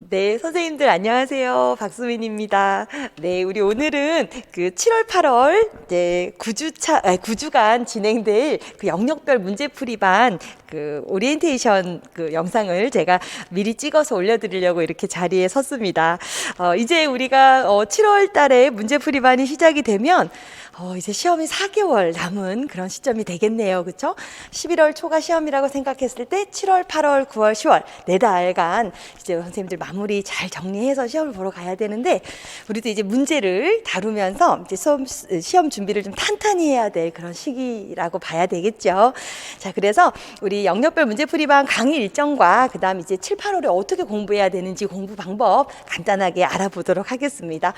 네, 선생님들 안녕하세요. 박수민입니다. 네, 우리 오늘은 그 7월, 8월 이제 9주간 진행될 그 영역별 문제풀이반 그 오리엔테이션 그 영상을 제가 미리 찍어서 올려드리려고 이렇게 자리에 섰습니다. 이제 우리가 7월 달에 문제풀이반이 시작이 되면 이제 시험이 4개월 남은 그런 시점이 되겠네요. 그렇죠? 11월 초가 시험이라고 생각했을 때 7월, 8월, 9월, 10월 네 달간 이제 선생님들 마무리 잘 정리해서 시험을 보러 가야 되는데 우리도 이제 문제를 다루면서 이제 시험 준비를 좀 탄탄히 해야 될 그런 시기라고 봐야 되겠죠. 자, 그래서 우리 영역별 문제풀이반 강의 일정과 그다음 이제 7, 8월에 어떻게 공부해야 되는지 공부 방법 간단하게 알아보도록 하겠습니다.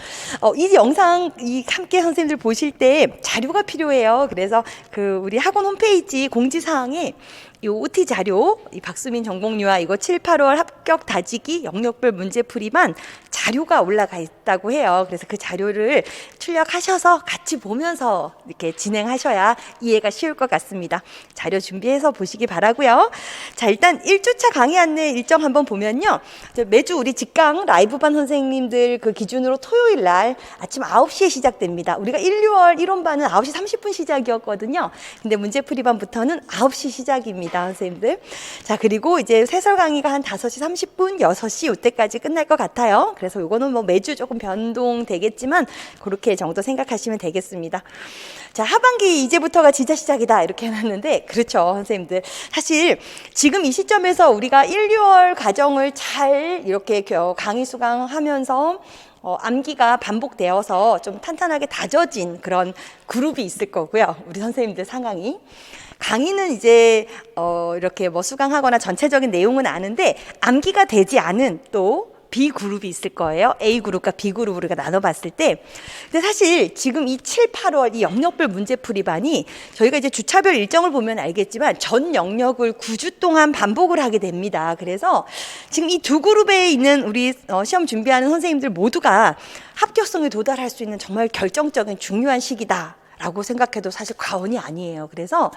이 영상 함께 선생님들 보실 때 자료가 필요해요. 그래서 그 우리 학원 홈페이지 공지사항에 이 OT 자료, 이 박수민 전공유아 이거 7, 8월 합격 다지기 영역별 문제풀이반 자료가 올라가 있다고 해요. 그래서 그 자료를 출력하셔서 같이 보면서 이렇게 진행하셔야 이해가 쉬울 것 같습니다. 자료 준비해서 보시기 바라고요. 자, 일단 1주차 강의 안내 일정 한번 보면요. 매주 우리 직강 라이브반 선생님들 그 기준으로 토요일 날 아침 9시에 시작됩니다. 우리가 1, 6월 1원반은 9시 30분 시작이었거든요. 근데 문제풀이반부터는 9시 시작입니다. 선생님들. 자, 그리고 이제 해설 강의가 한 5시 30분, 6시 이때까지 끝날 것 같아요. 그래서 이거는 뭐 매주 조금 변동되겠지만 그렇게 정도 생각하시면 되겠습니다. 자, 하반기 이제부터가 진짜 시작이다 이렇게 해놨는데 그렇죠, 선생님들. 사실 지금 이 시점에서 우리가 1, 6월 과정을 잘 이렇게 강의 수강하면서 암기가 반복되어서 좀 탄탄하게 다져진 그런 그룹이 있을 거고요. 우리 선생님들 상황이. 강의는 이제 이렇게 뭐 수강하거나 전체적인 내용은 아는데 암기가 되지 않은 또 B그룹이 있을 거예요. A그룹과 B그룹으로 우리가 나눠봤을 때. 근데 사실 지금 이 7, 8월 이 영역별 문제풀이반이 저희가 이제 주차별 일정을 보면 알겠지만 전 영역을 9주 동안 반복을 하게 됩니다. 그래서 지금 이 두 그룹에 있는 우리 시험 준비하는 선생님들 모두가 합격성에 도달할 수 있는 정말 결정적인 중요한 시기다. 라고 생각해도 사실 과언이 아니에요. 그래서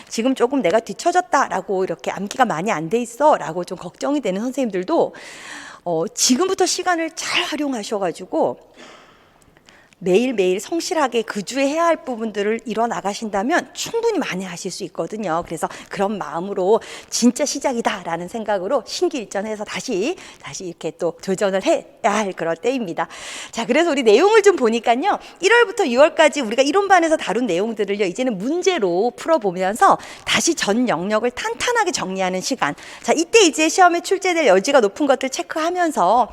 지금 조금 내가 뒤처졌다라고 이렇게 암기가 많이 안 돼 있어 라고 좀 걱정이 되는 선생님들도 지금부터 시간을 잘 활용하셔가지고 매일매일 성실하게 그 주에 해야 할 부분들을 이뤄 나가신다면 충분히 많이 하실 수 있거든요. 그래서 그런 마음으로 진짜 시작이다라는 생각으로 신기일전해서 다시 이렇게 또 도전을 해야 할 그럴 때입니다. 자, 그래서 우리 내용을 좀 보니까요. 1월부터 6월까지 우리가 이론반에서 다룬 내용들을요. 이제는 문제로 풀어보면서 다시 전 영역을 탄탄하게 정리하는 시간. 자, 이때 이제 시험에 출제될 여지가 높은 것들 체크하면서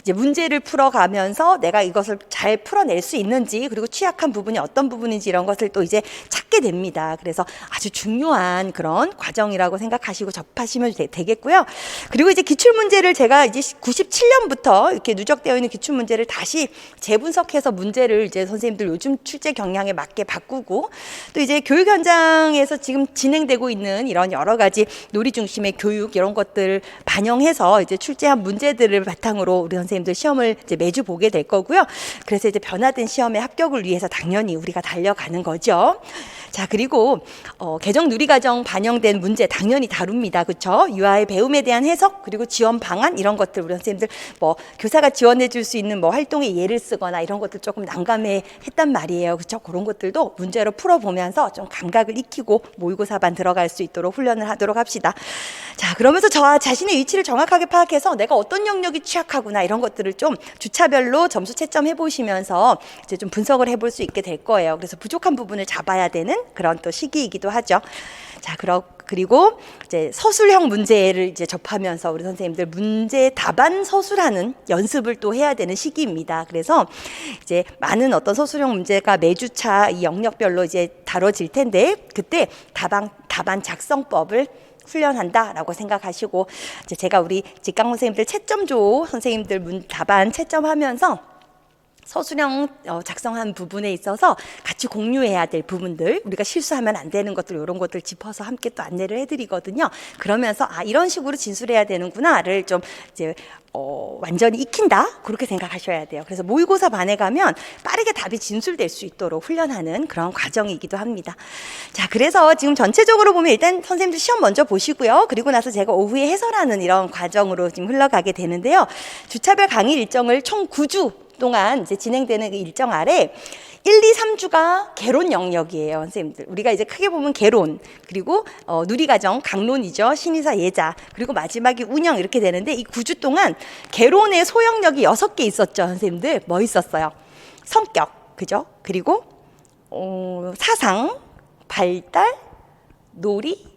이제 문제를 풀어가면서 내가 이것을 잘 풀어낼 수 있는지 그리고 취약한 부분이 어떤 부분인지 이런 것을 또 이제 찾게 됩니다. 그래서 아주 중요한 그런 과정이라고 생각하시고 접하시면 되겠고요. 그리고 이제 기출문제를 제가 이제 97년부터 이렇게 누적되어 있는 기출문제를 다시 재분석해서 문제를 이제 선생님들 요즘 출제 경향에 맞게 바꾸고 또 이제 교육 현장에서 지금 진행되고 있는 이런 여러 가지 놀이 중심의 교육 이런 것들을 반영해서 이제 출제한 문제들을 바탕으로 우리 선생님들 시험을 이제 매주 보게 될 거고요. 그래서 이제 변화된 시험의 합격을 위해서 당연히 우리가 달려가는 거죠. 자, 그리고 개정 누리과정 반영된 문제 당연히 다룹니다. 그렇죠? 유아의 배움에 대한 해석 그리고 지원 방안 이런 것들 우리 선생님들 뭐 교사가 지원해 줄 수 있는 뭐 활동의 예를 쓰거나 이런 것들 조금 난감해 했단 말이에요. 그렇죠? 그런 것들도 문제로 풀어보면서 좀 감각을 익히고 모의고사반 들어갈 수 있도록 훈련을 하도록 합시다. 자, 그러면서 저 자신의 위치를 정확하게 파악해서 내가 어떤 영역이 취약하구나 이런 것들을 좀 주차별로 점수 채점해 보시면서 이제 좀 분석을 해볼 수 있게 될 거예요. 그래서 부족한 부분을 잡아야 되는 그런 또 시기이기도 하죠. 자, 그리고 이제 서술형 문제를 이제 접하면서 우리 선생님들 문제 답안 서술하는 연습을 또 해야 되는 시기입니다. 그래서 이제 많은 어떤 서술형 문제가 매주차 이 영역별로 이제 다뤄질 텐데 그때 답안 작성법을 훈련한다라고 생각하시고 이제 제가 우리 직강 선생님들 채점조 선생님들 답안 채점하면서 서술형 작성한 부분에 있어서 같이 공유해야 될 부분들, 우리가 실수하면 안 되는 것들, 이런 것들 짚어서 함께 또 안내를 해드리거든요. 그러면서 이런 식으로 진술해야 되는구나를 좀 이제 완전히 익힌다, 그렇게 생각하셔야 돼요. 그래서 모의고사 반에 가면 빠르게 답이 진술될 수 있도록 훈련하는 그런 과정이기도 합니다. 자, 그래서 지금 전체적으로 보면 일단 선생님들 시험 먼저 보시고요. 그리고 나서 제가 오후에 해설하는 이런 과정으로 지금 흘러가게 되는데요. 주차별 강의 일정을 총 9주 동안 이제 진행되는 그 일정 아래 1, 2, 3주가 개론 영역이에요, 선생님들. 우리가 이제 크게 보면 개론, 그리고 누리과정, 강론이죠. 신의사 예자, 그리고 마지막이 운영, 이렇게 되는데 이 9주 동안 개론의 소영역이 6개 있었죠, 선생님들. 뭐 있었어요? 성격, 그죠? 그리고 사상, 발달, 놀이,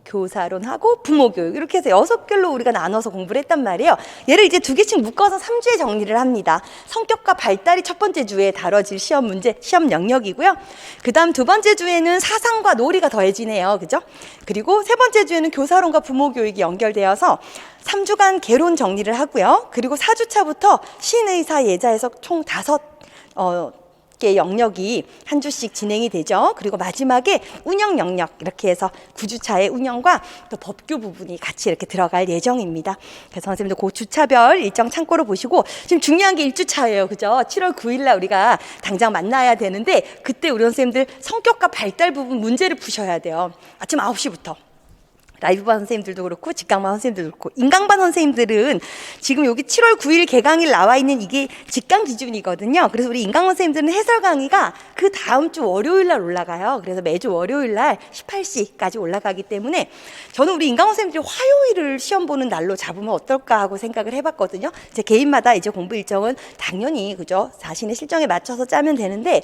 교사론하고 부모교육, 이렇게 해서 6개로 우리가 나눠서 공부를 했단 말이에요. 얘를 이제 2개씩 묶어서 3주에 정리를 합니다. 성격과 발달이 첫 번째 주에 다뤄질 시험 문제, 시험 영역이고요. 그 다음 두 번째 주에는 사상과 놀이가 더해지네요. 그죠? 그리고 세 번째 주에는 교사론과 부모교육이 연결되어서 3주간 개론 정리를 하고요. 그리고 4주차부터 신의사 예자에서 총 5개 영역이 한 주씩 진행이 되죠. 그리고 마지막에 운영 영역, 이렇게 해서 9주차의 운영과 또 법규 부분이 같이 이렇게 들어갈 예정입니다. 그래서 선생님들 그 주차별 일정 참고로 보시고, 지금 중요한 게 1주차예요. 그죠? 7월 9일 날 우리가 당장 만나야 되는데, 그때 우리 선생님들 성격과 발달 부분 문제를 푸셔야 돼요. 아침 9시부터. 라이브반 선생님들도 그렇고 직강반 선생님들도 그렇고, 인강반 선생님들은 지금 여기 7월 9일 개강일 나와 있는 이게 직강 기준이거든요. 그래서 우리 인강반 선생님들은 해설 강의가 그 다음 주 월요일 날 올라가요. 그래서 매주 월요일 날 18시까지 올라가기 때문에 저는 우리 인강반 선생님들이 화요일을 시험 보는 날로 잡으면 어떨까 하고 생각을 해봤거든요. 제 개인마다 이제 공부 일정은 당연히 그죠, 자신의 실정에 맞춰서 짜면 되는데,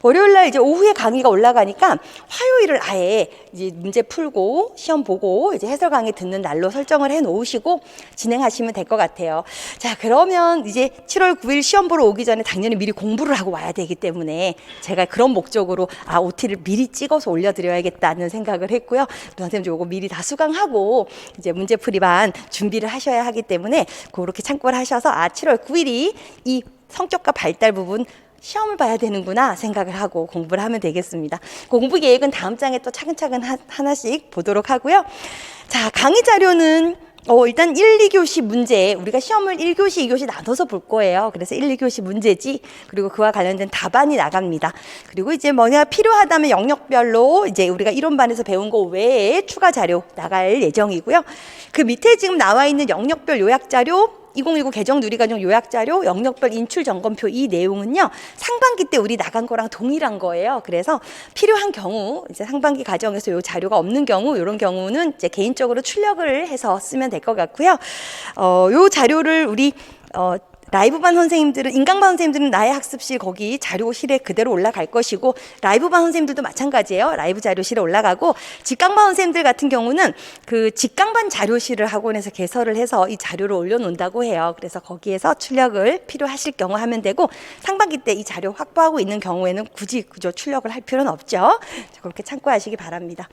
월요일 날 이제 오후에 강의가 올라가니까 화요일을 아예 이제 문제 풀고 시험 보고 이제 해설 강의 듣는 날로 설정을 해 놓으시고 진행하시면 될 것 같아요. 자, 그러면 이제 7월 9일 시험 보러 오기 전에 당연히 미리 공부를 하고 와야 되기 때문에 제가 그런 목적으로 OT를 미리 찍어서 올려드려야겠다는 생각을 했고요. 선생님들 이거 미리 다 수강하고 이제 문제풀이반 준비를 하셔야 하기 때문에 그렇게 참고를 하셔서 7월 9일이 이 성격과 발달 부분 시험을 봐야 되는구나 생각을 하고 공부를 하면 되겠습니다. 공부 계획은 다음 장에 또 차근차근 하나씩 보도록 하고요. 자, 강의 자료는 일단 1, 2교시 문제, 우리가 시험을 1교시, 2교시 나눠서 볼 거예요. 그래서 1, 2교시 문제지, 그리고 그와 관련된 답안이 나갑니다. 그리고 이제 뭐냐 필요하다면 영역별로 이제 우리가 이론반에서 배운 거 외에 추가 자료 나갈 예정이고요. 그 밑에 지금 나와 있는 영역별 요약 자료, 2019 개정 누리과정 요약자료, 영역별 인출 점검표, 이 내용은요 상반기 때 우리 나간 거랑 동일한 거예요. 그래서 필요한 경우, 이제 상반기 과정에서 요 자료가 없는 경우, 이런 경우는 이제 개인적으로 출력을 해서 쓰면 될 것 같고요. 요 자료를 우리 라이브반 선생님들은, 인강반 선생님들은 나의 학습실 거기 자료실에 그대로 올라갈 것이고, 라이브반 선생님들도 마찬가지예요. 라이브 자료실에 올라가고, 직강반 선생님들 같은 경우는 그 직강반 자료실을 학원에서 개설을 해서 이 자료를 올려놓는다고 해요. 그래서 거기에서 출력을 필요하실 경우 하면 되고, 상반기 때 이 자료 확보하고 있는 경우에는 굳이 그저 출력을 할 필요는 없죠. 그렇게 참고하시기 바랍니다.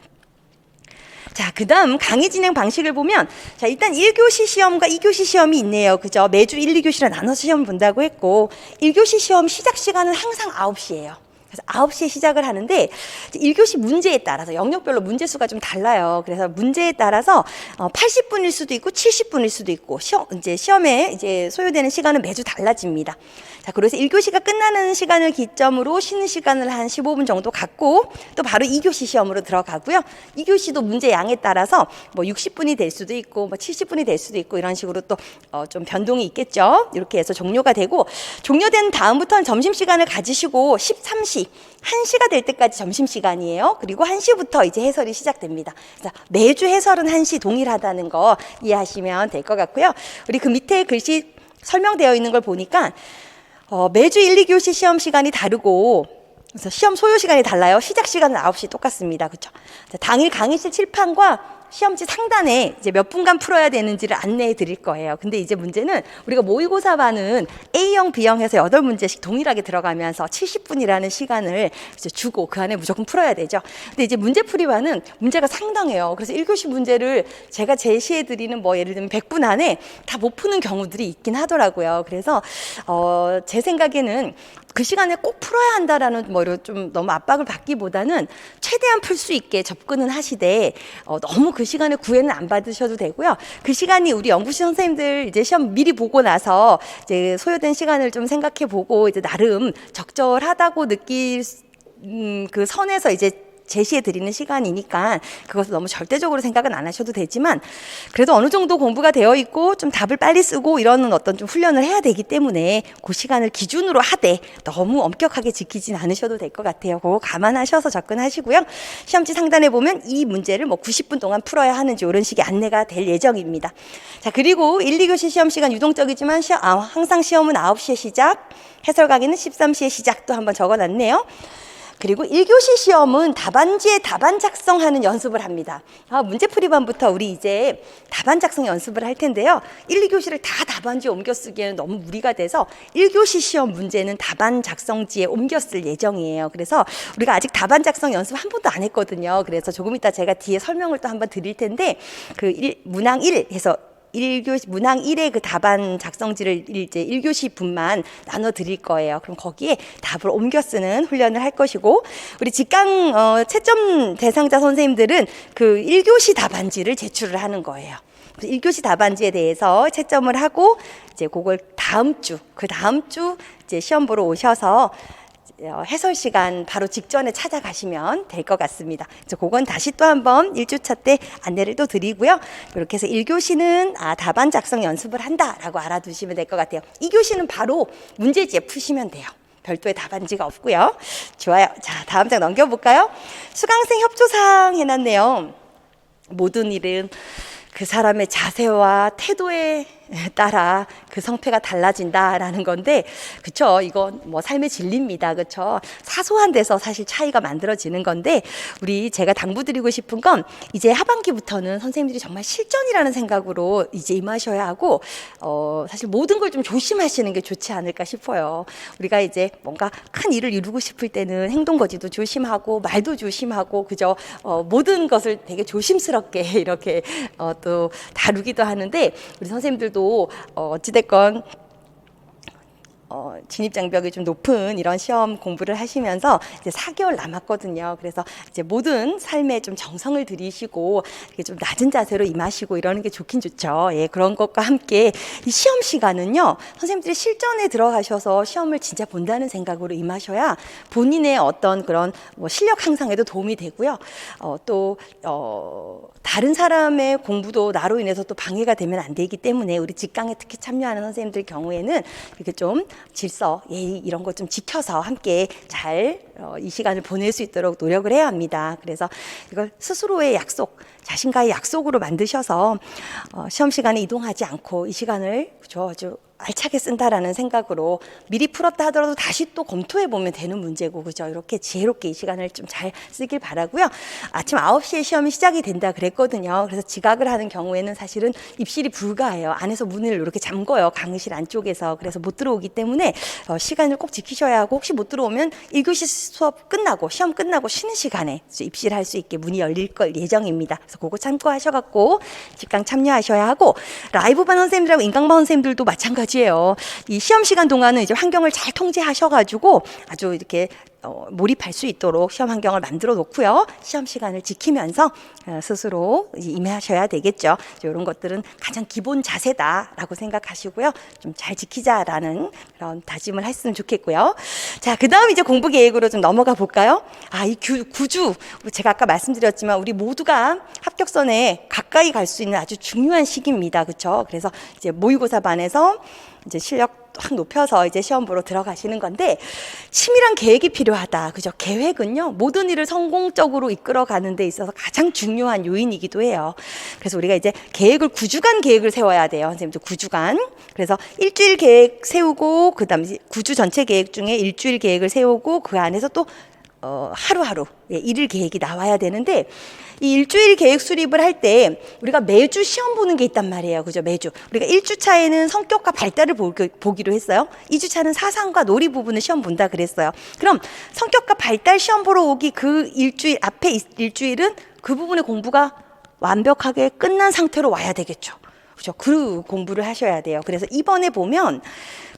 자, 그 다음 강의 진행 방식을 보면, 자, 일단 1교시 시험과 2교시 시험이 있네요. 그죠? 매주 1, 2교시를 나눠서 시험 본다고 했고, 1교시 시험 시작 시간은 항상 9시예요. 그래서 9시에 시작을 하는데, 1교시 문제에 따라서 영역별로 문제 수가 좀 달라요. 그래서 문제에 따라서 80분일 수도 있고 70분일 수도 있고, 시험에 이제 소요되는 시간은 매주 달라집니다. 자, 그래서 1교시가 끝나는 시간을 기점으로 쉬는 시간을 한 15분 정도 갖고 또 바로 2교시 시험으로 들어가고요. 2교시도 문제 양에 따라서 뭐 60분이 될 수도 있고 뭐 70분이 될 수도 있고, 이런 식으로 또 좀 변동이 있겠죠. 이렇게 해서 종료가 되고, 종료된 다음부터는 점심시간을 가지시고 13시, 1시가 될 때까지 점심시간이에요. 그리고 1시부터 이제 해설이 시작됩니다. 그래서 매주 해설은 1시 동일하다는 거 이해하시면 될 것 같고요. 우리 그 밑에 글씨 설명되어 있는 걸 보니까 매주 1, 2교시 시험 시간이 다르고, 그래서 시험 소요 시간이 달라요. 시작 시간은 9시 똑같습니다. 그렇죠? 당일 강의실 칠판과 시험지 상단에 이제 몇 분간 풀어야 되는지를 안내해 드릴 거예요. 근데 이제 문제는 우리가 모의고사반은 A형, B형 해서 8문제씩 동일하게 들어가면서 70분이라는 시간을 이제 주고 그 안에 무조건 풀어야 되죠. 근데 이제 문제풀이반은 문제가 상당해요. 그래서 1교시 문제를 제가 제시해 드리는 뭐 예를 들면 100분 안에 다 못 푸는 경우들이 있긴 하더라고요. 그래서 제 생각에는 그 시간에 꼭 풀어야 한다라는 뭐로 좀 너무 압박을 받기보다는 최대한 풀 수 있게 접근은 하시되 너무 그 시간에 구애는 안 받으셔도 되고요. 그 시간이 우리 연구실 선생님들 이제 시험 미리 보고 나서 이제 소요된 시간을 좀 생각해 보고 이제 나름 적절하다고 느낄 그 선에서 이제 제시해 드리는 시간이니까 그것을 너무 절대적으로 생각은 안 하셔도 되지만 그래도 어느 정도 공부가 되어 있고 좀 답을 빨리 쓰고 이러는 어떤 좀 훈련을 해야 되기 때문에 그 시간을 기준으로 하되 너무 엄격하게 지키진 않으셔도 될 것 같아요. 그거 감안하셔서 접근하시고요. 시험지 상단에 보면 이 문제를 뭐 90분 동안 풀어야 하는지 이런 식의 안내가 될 예정입니다. 자, 그리고 1, 2교시 시험 시간 유동적이지만 항상 시험은 9시에 시작, 해설 강의는 13시에 시작도 한번 적어놨네요. 그리고 1교시 시험은 답안지에 답안 작성하는 연습을 합니다. 문제풀이반부터 우리 이제 답안 작성 연습을 할 텐데요. 1, 2교시를 다 답안지에 옮겨 쓰기에는 너무 무리가 돼서 1교시 시험 문제는 답안 작성지에 옮겨 쓸 예정이에요. 그래서 우리가 아직 답안 작성 연습 한 번도 안 했거든요. 그래서 조금 이따 제가 뒤에 설명을 또 한번 드릴 텐데 문항 1 해서 1교시 문항 1의 그 답안 작성지를 이제 1교시 분만 나눠 드릴 거예요. 그럼 거기에 답을 옮겨 쓰는 훈련을 할 것이고 우리 직강 채점 대상자 선생님들은 그 1교시 답안지를 제출을 하는 거예요. 1교시 답안지에 대해서 채점을 하고 이제 그걸 다음 주 이제 시험 보러 오셔서 해설 시간 바로 직전에 찾아가시면 될 것 같습니다. 그래서 그건 다시 또 한번 1주차 때 안내를 또 드리고요. 이렇게 해서 1교시는 답안 작성 연습을 한다라고 알아두시면 될 것 같아요. 2교시는 바로 문제지에 푸시면 돼요. 별도의 답안지가 없고요. 좋아요. 자, 다음 장 넘겨볼까요? 수강생 협조사항 해놨네요. 모든 일은 그 사람의 자세와 태도에 따라 그 성패가 달라진다라는 건데, 그쵸? 이건 뭐 삶의 진리입니다. 그쵸? 사소한 데서 사실 차이가 만들어지는 건데, 제가 당부드리고 싶은 건 이제 하반기부터는 선생님들이 정말 실전이라는 생각으로 이제 임하셔야 하고, 사실 모든 걸 좀 조심하시는 게 좋지 않을까 싶어요. 우리가 이제 뭔가 큰 일을 이루고 싶을 때는 행동거지도 조심하고, 말도 조심하고, 그죠? 모든 것을 되게 조심스럽게 이렇게 또 다루기도 하는데, 우리 선생님들도 어찌됐건 진입장벽이 좀 높은 이런 시험 공부를 하시면서 이제 4개월 남았거든요. 그래서 이제 모든 삶에 좀 정성을 들이시고 이렇게 좀 낮은 자세로 임하시고 이러는 게 좋긴 좋죠. 예, 그런 것과 함께 이 시험 시간은요, 선생님들이 실전에 들어가셔서 시험을 진짜 본다는 생각으로 임하셔야 본인의 어떤 그런 뭐 실력 향상에도 도움이 되고요. 다른 사람의 공부도 나로 인해서 또 방해가 되면 안 되기 때문에 우리 직강에 특히 참여하는 선생님들 경우에는 이렇게 좀 질서, 예의 이런 것 좀 지켜서 함께 잘 이 시간을 보낼 수 있도록 노력을 해야 합니다. 그래서 이걸 스스로의 약속, 자신과의 약속으로 만드셔서 시험 시간에 이동하지 않고 이 시간을 아주 알차게 쓴다라는 생각으로 미리 풀었다 하더라도 다시 또 검토해 보면 되는 문제고, 그죠? 이렇게 지혜롭게 이 시간을 좀 잘 쓰길 바라고요. 아침 9시에 시험이 시작이 된다 그랬거든요. 그래서 지각을 하는 경우에는 사실은 입실이 불가해요. 안에서 문을 이렇게 잠궈요. 강의실 안쪽에서. 그래서 못 들어오기 때문에 시간을 꼭 지키셔야 하고, 혹시 못 들어오면 1교시 수업 끝나고 시험 끝나고 쉬는 시간에 입실할 수 있게 문이 열릴 걸 예정입니다. 그래서 그거 참고하셔갖고 직강 참여하셔야 하고, 라이브반 선생님들하고 인강반 선생님들도 마찬가지예요. 이 시험 시간 동안은 이제 환경을 잘 통제하셔가지고 아주 이렇게 몰입할 수 있도록 시험 환경을 만들어 놓고요. 시험 시간을 지키면서 스스로 임하셔야 되겠죠. 이런 것들은 가장 기본 자세다라고 생각하시고요. 좀 잘 지키자라는 그런 다짐을 했으면 좋겠고요. 자, 그 다음 이제 공부 계획으로 좀 넘어가 볼까요? 이 구주, 제가 아까 말씀드렸지만 우리 모두가 합격선에 가까이 갈 수 있는 아주 중요한 시기입니다. 그렇죠? 그래서 이제 모의고사반에서 이제 실력 확 높여서 이제 시험 보러 들어가시는 건데, 치밀한 계획이 필요하다. 그죠? 계획은요, 모든 일을 성공적으로 이끌어 가는 데 있어서 가장 중요한 요인이기도 해요. 그래서 우리가 이제 9주간 계획을 세워야 돼요. 선생님도 9주간. 그래서 일주일 계획 세우고, 그 다음에 9주 전체 계획 중에 일주일 계획을 세우고, 그 안에서 또 하루하루 일일 계획이 나와야 되는데 이 일주일 계획 수립을 할 때 우리가 매주 시험 보는 게 있단 말이에요. 그죠? 매주. 우리가 1주차에는 성격과 발달을 보기로 했어요. 2주차는 사상과 놀이 부분을 시험 본다 그랬어요. 그럼 성격과 발달 시험 보러 오기 그 일주일, 앞에 일주일은 그 부분의 공부가 완벽하게 끝난 상태로 와야 되겠죠. 그죠? 그 공부를 하셔야 돼요. 그래서 이번에 보면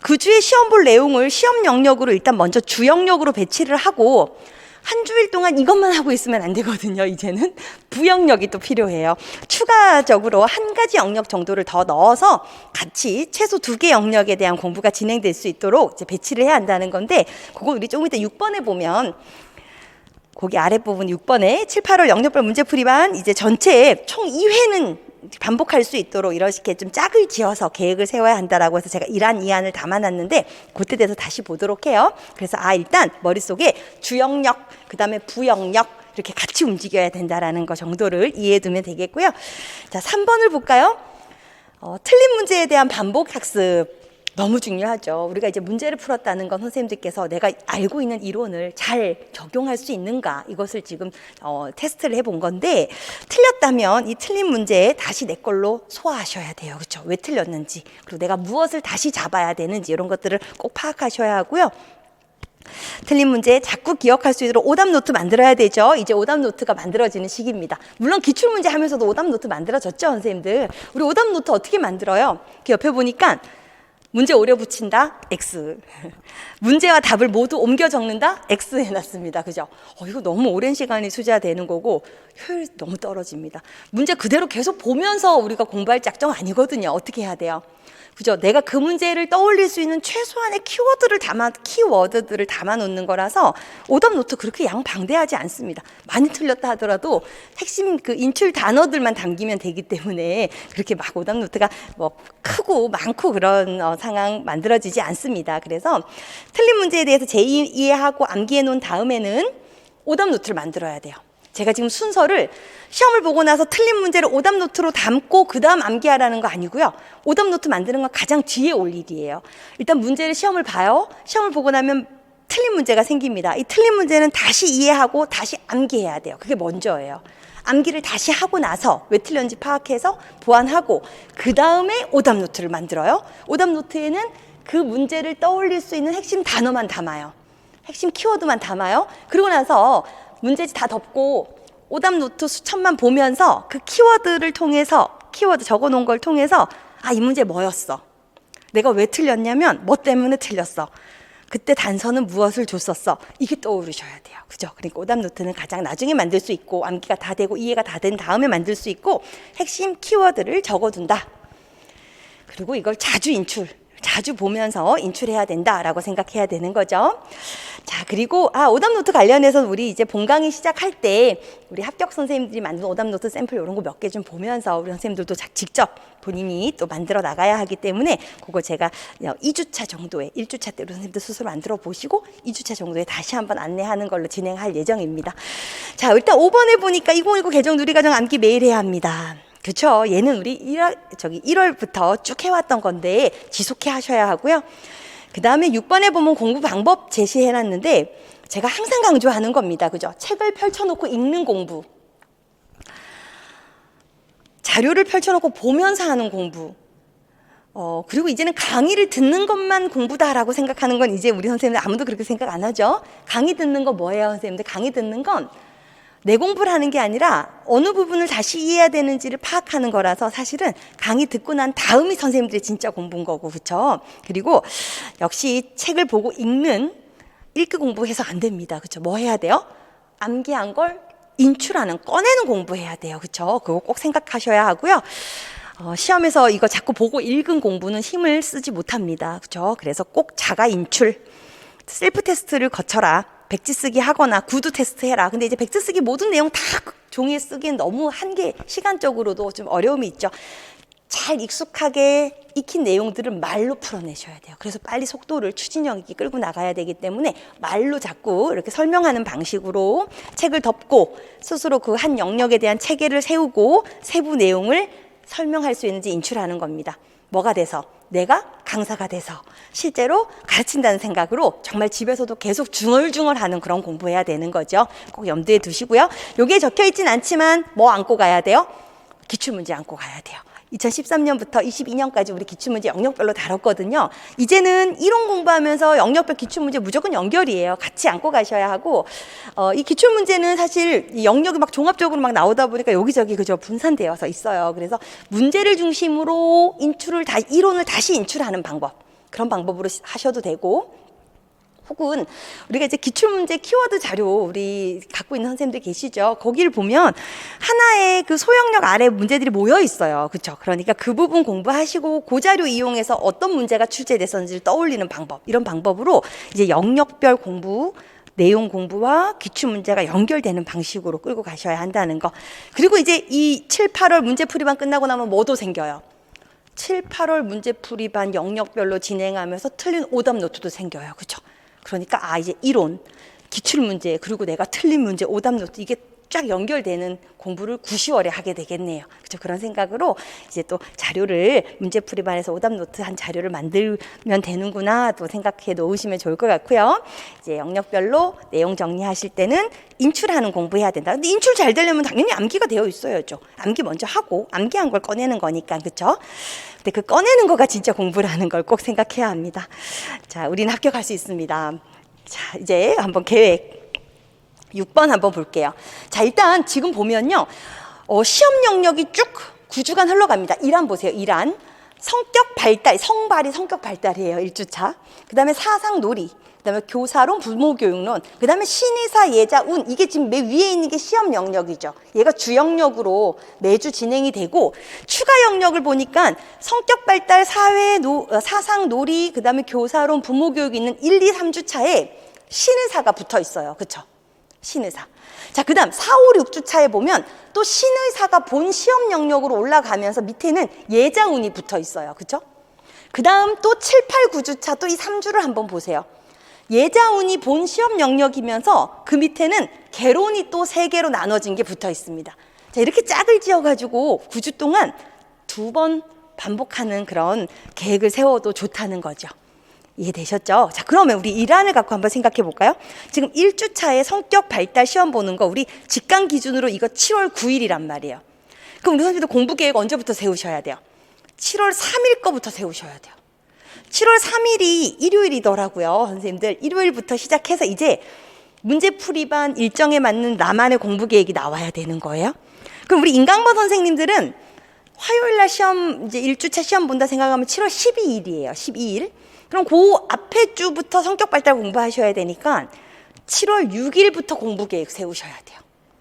그 주에 시험 볼 내용을 시험 영역으로 일단 먼저 주 영역으로 배치를 하고 한 주일 동안 이것만 하고 있으면 안 되거든요. 이제는 부영역이 또 필요해요. 추가적으로 한 가지 영역 정도를 더 넣어서 같이 최소 2개 영역에 대한 공부가 진행될 수 있도록 이제 배치를 해야 한다는 건데, 그거 우리 조금 이따 6번에 보면 거기 아랫부분 6번에 7, 8월 영역별 문제풀이반 이제 전체 총 2회는 반복할 수 있도록 이렇게 좀 짝을 지어서 계획을 세워야 한다라고 해서 제가 이안을 담아놨는데 그때 대해서 다시 보도록 해요. 그래서 일단 머릿속에 주영역, 그 다음에 부영역 이렇게 같이 움직여야 된다라는 거 정도를 이해해 두면 되겠고요. 자, 3번을 볼까요? 틀린 문제에 대한 반복 학습. 너무 중요하죠. 우리가 이제 문제를 풀었다는 건 선생님들께서 내가 알고 있는 이론을 잘 적용할 수 있는가, 이것을 지금 테스트를 해본 건데, 틀렸다면 이 틀린 문제 다시 내 걸로 소화하셔야 돼요. 그렇죠? 왜 틀렸는지, 그리고 내가 무엇을 다시 잡아야 되는지 이런 것들을 꼭 파악하셔야 하고요. 틀린 문제 자꾸 기억할 수 있도록 오답 노트 만들어야 되죠. 이제 오답 노트가 만들어지는 시기입니다. 물론 기출문제 하면서도 오답 노트 만들어졌죠, 선생님들. 우리 오답 노트 어떻게 만들어요? 그 옆에 보니까 문제 오려 붙인다? X. 문제와 답을 모두 옮겨 적는다? X 해놨습니다. 그죠? 이거 너무 오랜 시간이 투자되는 거고 효율이 너무 떨어집니다. 문제 그대로 계속 보면서 우리가 공부할 작정 아니거든요. 어떻게 해야 돼요? 그죠? 내가 그 문제를 떠올릴 수 있는 최소한의 키워드들을 담아 놓는 거라서 오답 노트 그렇게 양방대하지 않습니다. 많이 틀렸다 하더라도 핵심 그 인출 단어들만 담기면 되기 때문에 그렇게 막 오답 노트가 뭐 크고 많고 그런 상황 만들어지지 않습니다. 그래서 틀린 문제에 대해서 이해하고 암기해 놓은 다음에는 오답 노트를 만들어야 돼요. 제가 지금 순서를 시험을 보고 나서 틀린 문제를 오답 노트로 담고 그 다음 암기하라는 거 아니고요. 오답 노트 만드는 건 가장 뒤에 올 일이에요. 일단 문제를 시험을 봐요. 시험을 보고 나면 틀린 문제가 생깁니다. 이 틀린 문제는 다시 이해하고 다시 암기해야 돼요. 그게 먼저예요. 암기를 다시 하고 나서 왜 틀렸는지 파악해서 보완하고 그 다음에 오답 노트를 만들어요. 오답 노트에는 그 문제를 떠올릴 수 있는 핵심 단어만 담아요. 핵심 키워드만 담아요. 그러고 나서 문제지 다 덮고 오답 노트 수천만 보면서 그 키워드를 통해서, 키워드 적어놓은 걸 통해서 이 문제 뭐였어? 내가 왜 틀렸냐면 뭐 때문에 틀렸어? 그때 단서는 무엇을 줬었어? 이게 떠오르셔야 돼요. 그죠? 그러니까 오답 노트는 가장 나중에 만들 수 있고 암기가 다 되고 이해가 다 된 다음에 만들 수 있고 핵심 키워드를 적어둔다. 그리고 이걸 자주 보면서 인출해야 된다라고 생각해야 되는 거죠. 자, 그리고 오답 노트 관련해서 우리 이제 본 강의 시작할 때 우리 합격 선생님들이 만든 오답 노트 샘플 이런 거 몇 개 좀 보면서 우리 선생님들도 직접 본인이 또 만들어 나가야 하기 때문에 그거 제가 2주차 정도에 1주차 때 우리 선생님들 스스로 만들어 보시고 2주차 정도에 다시 한번 안내하는 걸로 진행할 예정입니다. 자, 일단 5번에 보니까 2019 개정 누리과정 암기 매일 해야 합니다. 그렇죠. 얘는 우리 1월부터 쭉 해왔던 건데 지속해 하셔야 하고요. 그 다음에 6번에 보면 공부 방법 제시해놨는데 제가 항상 강조하는 겁니다. 그죠? 책을 펼쳐놓고 읽는 공부. 자료를 펼쳐놓고 보면서 하는 공부. 그리고 이제는 강의를 듣는 것만 공부다라고 생각하는 건 이제 우리 선생님들 아무도 그렇게 생각 안 하죠. 강의 듣는 거 뭐예요, 선생님들? 강의 듣는 건 내 공부를 하는 게 아니라 어느 부분을 다시 이해해야 되는지를 파악하는 거라서 사실은 강의 듣고 난 다음이 선생님들이 진짜 공부인 거고, 그렇죠? 그리고 역시 책을 보고 읽기 공부해서 안 됩니다. 그렇죠? 뭐 해야 돼요? 암기한 걸 인출하는, 꺼내는 공부해야 돼요. 그렇죠? 그거 꼭 생각하셔야 하고요. 시험에서 이거 자꾸 보고 읽은 공부는 힘을 쓰지 못합니다. 그렇죠? 그래서 꼭 자가 인출, 셀프 테스트를 거쳐라. 백지 쓰기 하거나 구두 테스트 해라. 근데 이제 백지 쓰기 모든 내용 다 종이에 쓰기엔 너무 시간적으로도 좀 어려움이 있죠. 잘 익숙하게 익힌 내용들을 말로 풀어내셔야 돼요. 그래서 빨리 속도를 추진력 있게 끌고 나가야 되기 때문에 말로 자꾸 이렇게 설명하는 방식으로 책을 덮고 스스로 그 한 영역에 대한 체계를 세우고 세부 내용을 설명할 수 있는지 인출하는 겁니다. 뭐가 돼서? 내가 강사가 돼서 실제로 가르친다는 생각으로 정말 집에서도 계속 중얼중얼하는 그런 공부해야 되는 거죠. 꼭 염두에 두시고요. 여기에 적혀있진 않지만 뭐 안고 가야 돼요? 기출문제 안고 가야 돼요. 2013년부터 22년까지 우리 기출문제 영역별로 다뤘거든요. 이제는 이론 공부하면서 영역별 기출문제 무조건 연결이에요. 같이 안고 가셔야 하고, 이 기출문제는 사실 이 영역이 막 종합적으로 막 나오다 보니까 여기저기 그저 분산되어서 있어요. 그래서 문제를 중심으로 이론을 다시 인출하는 방법, 그런 방법으로 하셔도 되고, 혹은 우리가 이제 기출문제 키워드 자료 우리 갖고 있는 선생님들 계시죠? 거기를 보면 하나의 그 소영역 아래 문제들이 모여 있어요. 그렇죠? 그러니까 그 부분 공부하시고 그 자료 이용해서 어떤 문제가 출제됐었는지를 떠올리는 방법, 이런 방법으로 이제 영역별 공부, 내용 공부와 기출문제가 연결되는 방식으로 끌고 가셔야 한다는 거. 그리고 이제 이 7, 8월 문제풀이반 끝나고 나면 뭐도 생겨요? 7, 8월 문제풀이반 영역별로 진행하면서 틀린 오답 노트도 생겨요. 그렇죠? 그러니까 이제 이론, 기출문제, 그리고 내가 틀린 문제, 오답 노트, 이게 쫙 연결되는 공부를 9, 10월에 하게 되겠네요. 그렇죠? 그런 생각으로 이제 또 자료를 문제풀이반에서 오답 노트 한 자료를 만들면 되는구나 또 생각해 놓으시면 좋을 것 같고요. 이제 영역별로 내용 정리하실 때는 인출하는 공부해야 된다. 근데 인출 잘 되려면 당연히 암기가 되어 있어야죠. 암기 먼저 하고 암기한 걸 꺼내는 거니까, 그렇죠? 근데 그 꺼내는 거가 진짜 공부라는 걸 꼭 생각해야 합니다. 자, 우리는 합격할 수 있습니다. 자, 이제 한번 계획 6번 한번 볼게요. 자, 일단 지금 보면요, 시험 영역이 쭉 9주간 흘러갑니다. 이란 보세요. 이란 성격 발달, 성발이 성격 발달이에요. 1주차. 그 다음에 사상 놀이, 그 다음에 교사론, 부모교육론, 그 다음에 신의사, 예자, 운. 이게 지금 맨 위에 있는 게 시험 영역이죠. 얘가 주 영역으로 매주 진행이 되고, 추가 영역을 보니까 성격 발달, 사상 놀이, 그 다음에 교사론, 부모교육이 있는 1, 2, 3주차에 신의사가 붙어 있어요. 그렇죠? 신의사. 자, 그 다음 4, 5, 6주차에 보면 또 신의사가 본 시험 영역으로 올라가면서 밑에는 예자운이 붙어 있어요. 그렇죠? 그 다음 또 7, 8, 9주차 또 이 3주를 한번 보세요. 예자운이 본 시험 영역이면서 그 밑에는 개론이 또 3개로 나눠진 게 붙어 있습니다. 자, 이렇게 짝을 지어가지고 9주 동안 2번 반복하는 그런 계획을 세워도 좋다는 거죠. 이해되셨죠? 자, 그러면 우리 이란을 갖고 한번 생각해 볼까요? 지금 1주차에 성격 발달 시험 보는 거 우리 직강 기준으로 이거 7월 9일이란 말이에요. 그럼 우리 선생님도 공부 계획 언제부터 세우셔야 돼요? 7월 3일 거부터 세우셔야 돼요. 7월 3일이 일요일이더라고요. 선생님들 일요일부터 시작해서 이제 문제풀이반 일정에 맞는 나만의 공부 계획이 나와야 되는 거예요. 그럼 우리 인강번 선생님들은 화요일 날 시험, 이제 1주차 시험 본다 생각하면 7월 12일이에요. 12일. 그럼 그 앞에 주부터 성격 발달 공부하셔야 되니까 7월 6일부터 공부 계획 세우셔야 돼요.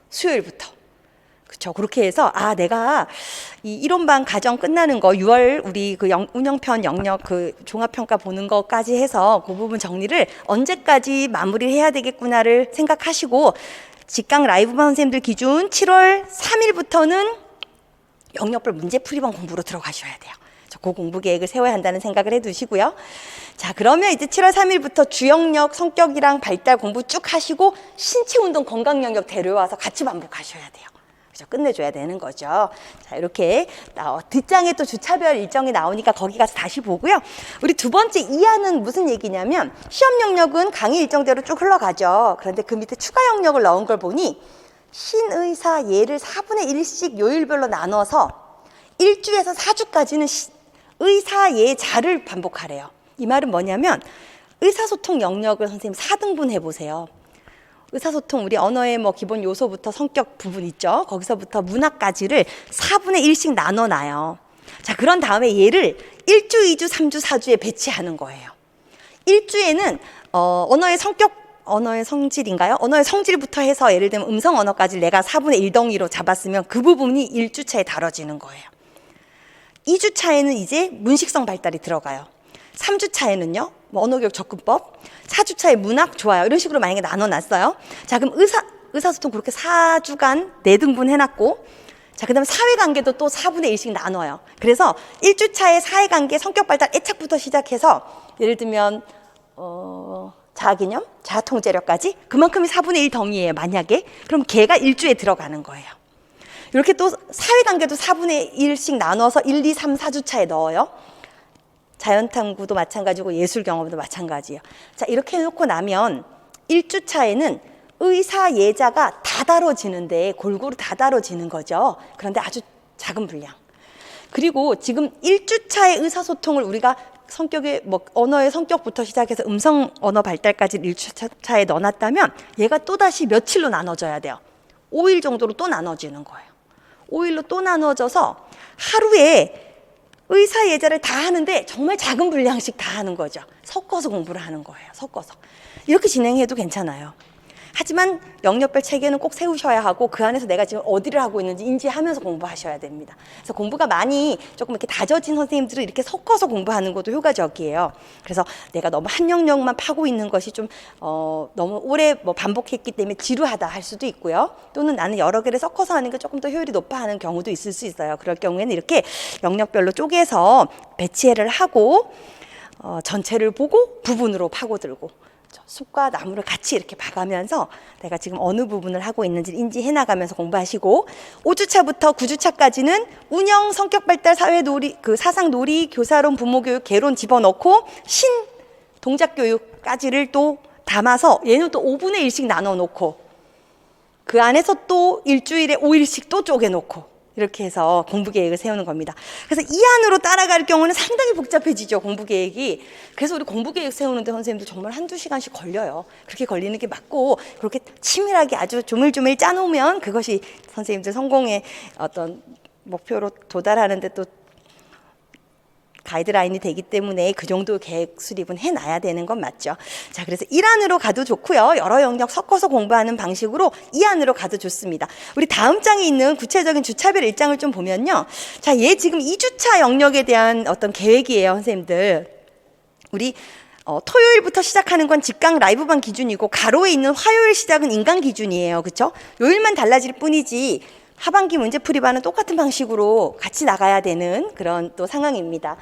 수요일부터. 그렇죠. 그렇게 해서 내가 이 이론반 과정 끝나는 거 6월 우리 그 운영편 영역 그 종합평가 보는 거까지 해서 그 부분 정리를 언제까지 마무리를 해야 되겠구나를 생각하시고, 직강 라이브반 선생님들 기준 7월 3일부터는 영역별 문제풀이반 공부로 들어가셔야 돼요. 그 공부 계획을 세워야 한다는 생각을 해두시고요. 자, 그러면 이제 7월 3일부터 주영역, 성격이랑 발달 공부 쭉 하시고 신체운동, 건강 영역 데려와서 같이 반복하셔야 돼요. 그죠? 끝내줘야 되는 거죠. 자, 이렇게 뒷장에 또 주차별 일정이 나오니까 거기 가서 다시 보고요. 우리 두 번째 이하는 무슨 얘기냐면, 시험 영역은 강의 일정대로 쭉 흘러가죠. 그런데 그 밑에 추가 영역을 넣은 걸 보니 신의사 예를 4분의 1씩 요일별로 나눠서 1주에서 4주까지는 의사예자를 반복하래요. 이 말은 뭐냐면 의사소통 영역을 선생님 4등분 해보세요. 의사소통 우리 언어의 뭐 기본 요소부터 성격 부분 있죠. 거기서부터 문학까지를 4분의 1씩 나눠놔요. 자, 그런 다음에 얘를 1주, 2주, 3주, 4주에 배치하는 거예요. 1주에는 언어의 성격, 언어의 성질인가요? 언어의 성질부터 해서 예를 들면 음성 언어까지 내가 4분의 1 덩이로 잡았으면 그 부분이 1주차에 다뤄지는 거예요. 2주차에는 이제 문식성 발달이 들어가요. 3주차에는요, 뭐 언어교육 접근법, 4주차에 문학, 좋아요. 이런 식으로 만약에 나눠놨어요. 자, 그럼 의사소통 그렇게 4주간 4등분 해놨고, 자, 그 다음에 사회관계도 또 4분의 1씩 나눠요. 그래서 1주차에 사회관계, 성격발달, 애착부터 시작해서 예를 들면 자아개념, 자아통제력까지 그만큼이 4분의 1 덩이에요. 만약에. 그럼 걔가 1주에 들어가는 거예요. 이렇게 또 사회관계도 4분의 1씩 나눠서 1, 2, 3, 4주차에 넣어요. 자연탐구도 마찬가지고 예술 경험도 마찬가지예요. 자, 이렇게 해놓고 나면 1주차에는 의사 예자가 다 다뤄지는데 골고루 다 다뤄지는 거죠. 그런데 아주 작은 분량. 그리고 지금 1주차의 의사소통을 우리가 성격의 언어의 성격부터 시작해서 음성 언어 발달까지 1주차에 넣어놨다면 얘가 또다시 며칠로 나눠져야 돼요. 5일 정도로 또 나눠지는 거예요. 5일로 또 나눠져서 하루에 의사 예자를 다 하는데 정말 작은 분량씩 다 하는 거죠. 섞어서 공부를 하는 거예요. 섞어서. 이렇게 진행해도 괜찮아요. 하지만 영역별 체계는 꼭 세우셔야 하고 그 안에서 내가 지금 어디를 하고 있는지 인지하면서 공부하셔야 됩니다. 그래서 공부가 많이 조금 이렇게 다져진 선생님들은 이렇게 섞어서 공부하는 것도 효과적이에요. 그래서 내가 너무 한 영역만 파고 있는 것이 좀 너무 오래 반복했기 때문에 지루하다 할 수도 있고요. 또는 나는 여러 개를 섞어서 하는 게 조금 더 효율이 높아 하는 경우도 있을 수 있어요. 그럴 경우에는 이렇게 영역별로 쪼개서 배치를 하고 전체를 보고 부분으로 파고들고 숲과 나무를 같이 이렇게 봐가면서 내가 지금 어느 부분을 하고 있는지를 인지해 나가면서 공부하시고 5주차부터 9주차까지는 운영, 성격 발달, 사회 놀이, 사상 놀이, 교사론, 부모 교육, 개론 집어넣고 신 동작 교육까지를 또 담아서 얘는 또 5분의 1씩 나눠 놓고 그 안에서 또 일주일에 5일씩 또 쪼개 놓고 이렇게 해서 공부 계획을 세우는 겁니다. 그래서 이 안으로 따라갈 경우는 상당히 복잡해지죠, 공부 계획이. 그래서 우리 공부 계획 세우는데 선생님들 정말 한두 시간씩 걸려요. 그렇게 걸리는 게 맞고 그렇게 치밀하게 아주 조밀조밀 짜놓으면 그것이 선생님들 성공의 어떤 목표로 도달하는데 또 가이드라인이 되기 때문에 그 정도 계획 수립은 해놔야 되는 건 맞죠. 자, 그래서 1안으로 가도 좋고요. 여러 영역 섞어서 공부하는 방식으로 2안으로 가도 좋습니다. 우리 다음 장에 있는 구체적인 주차별 일정을 좀 보면요. 자, 얘 지금 2주차 영역에 대한 어떤 계획이에요, 선생님들. 우리 토요일부터 시작하는 건 직강 라이브반 기준이고 가로에 있는 화요일 시작은 인강 기준이에요. 그렇죠? 요일만 달라질 뿐이지 하반기 문제풀이반은 똑같은 방식으로 같이 나가야 되는 그런 또 상황입니다.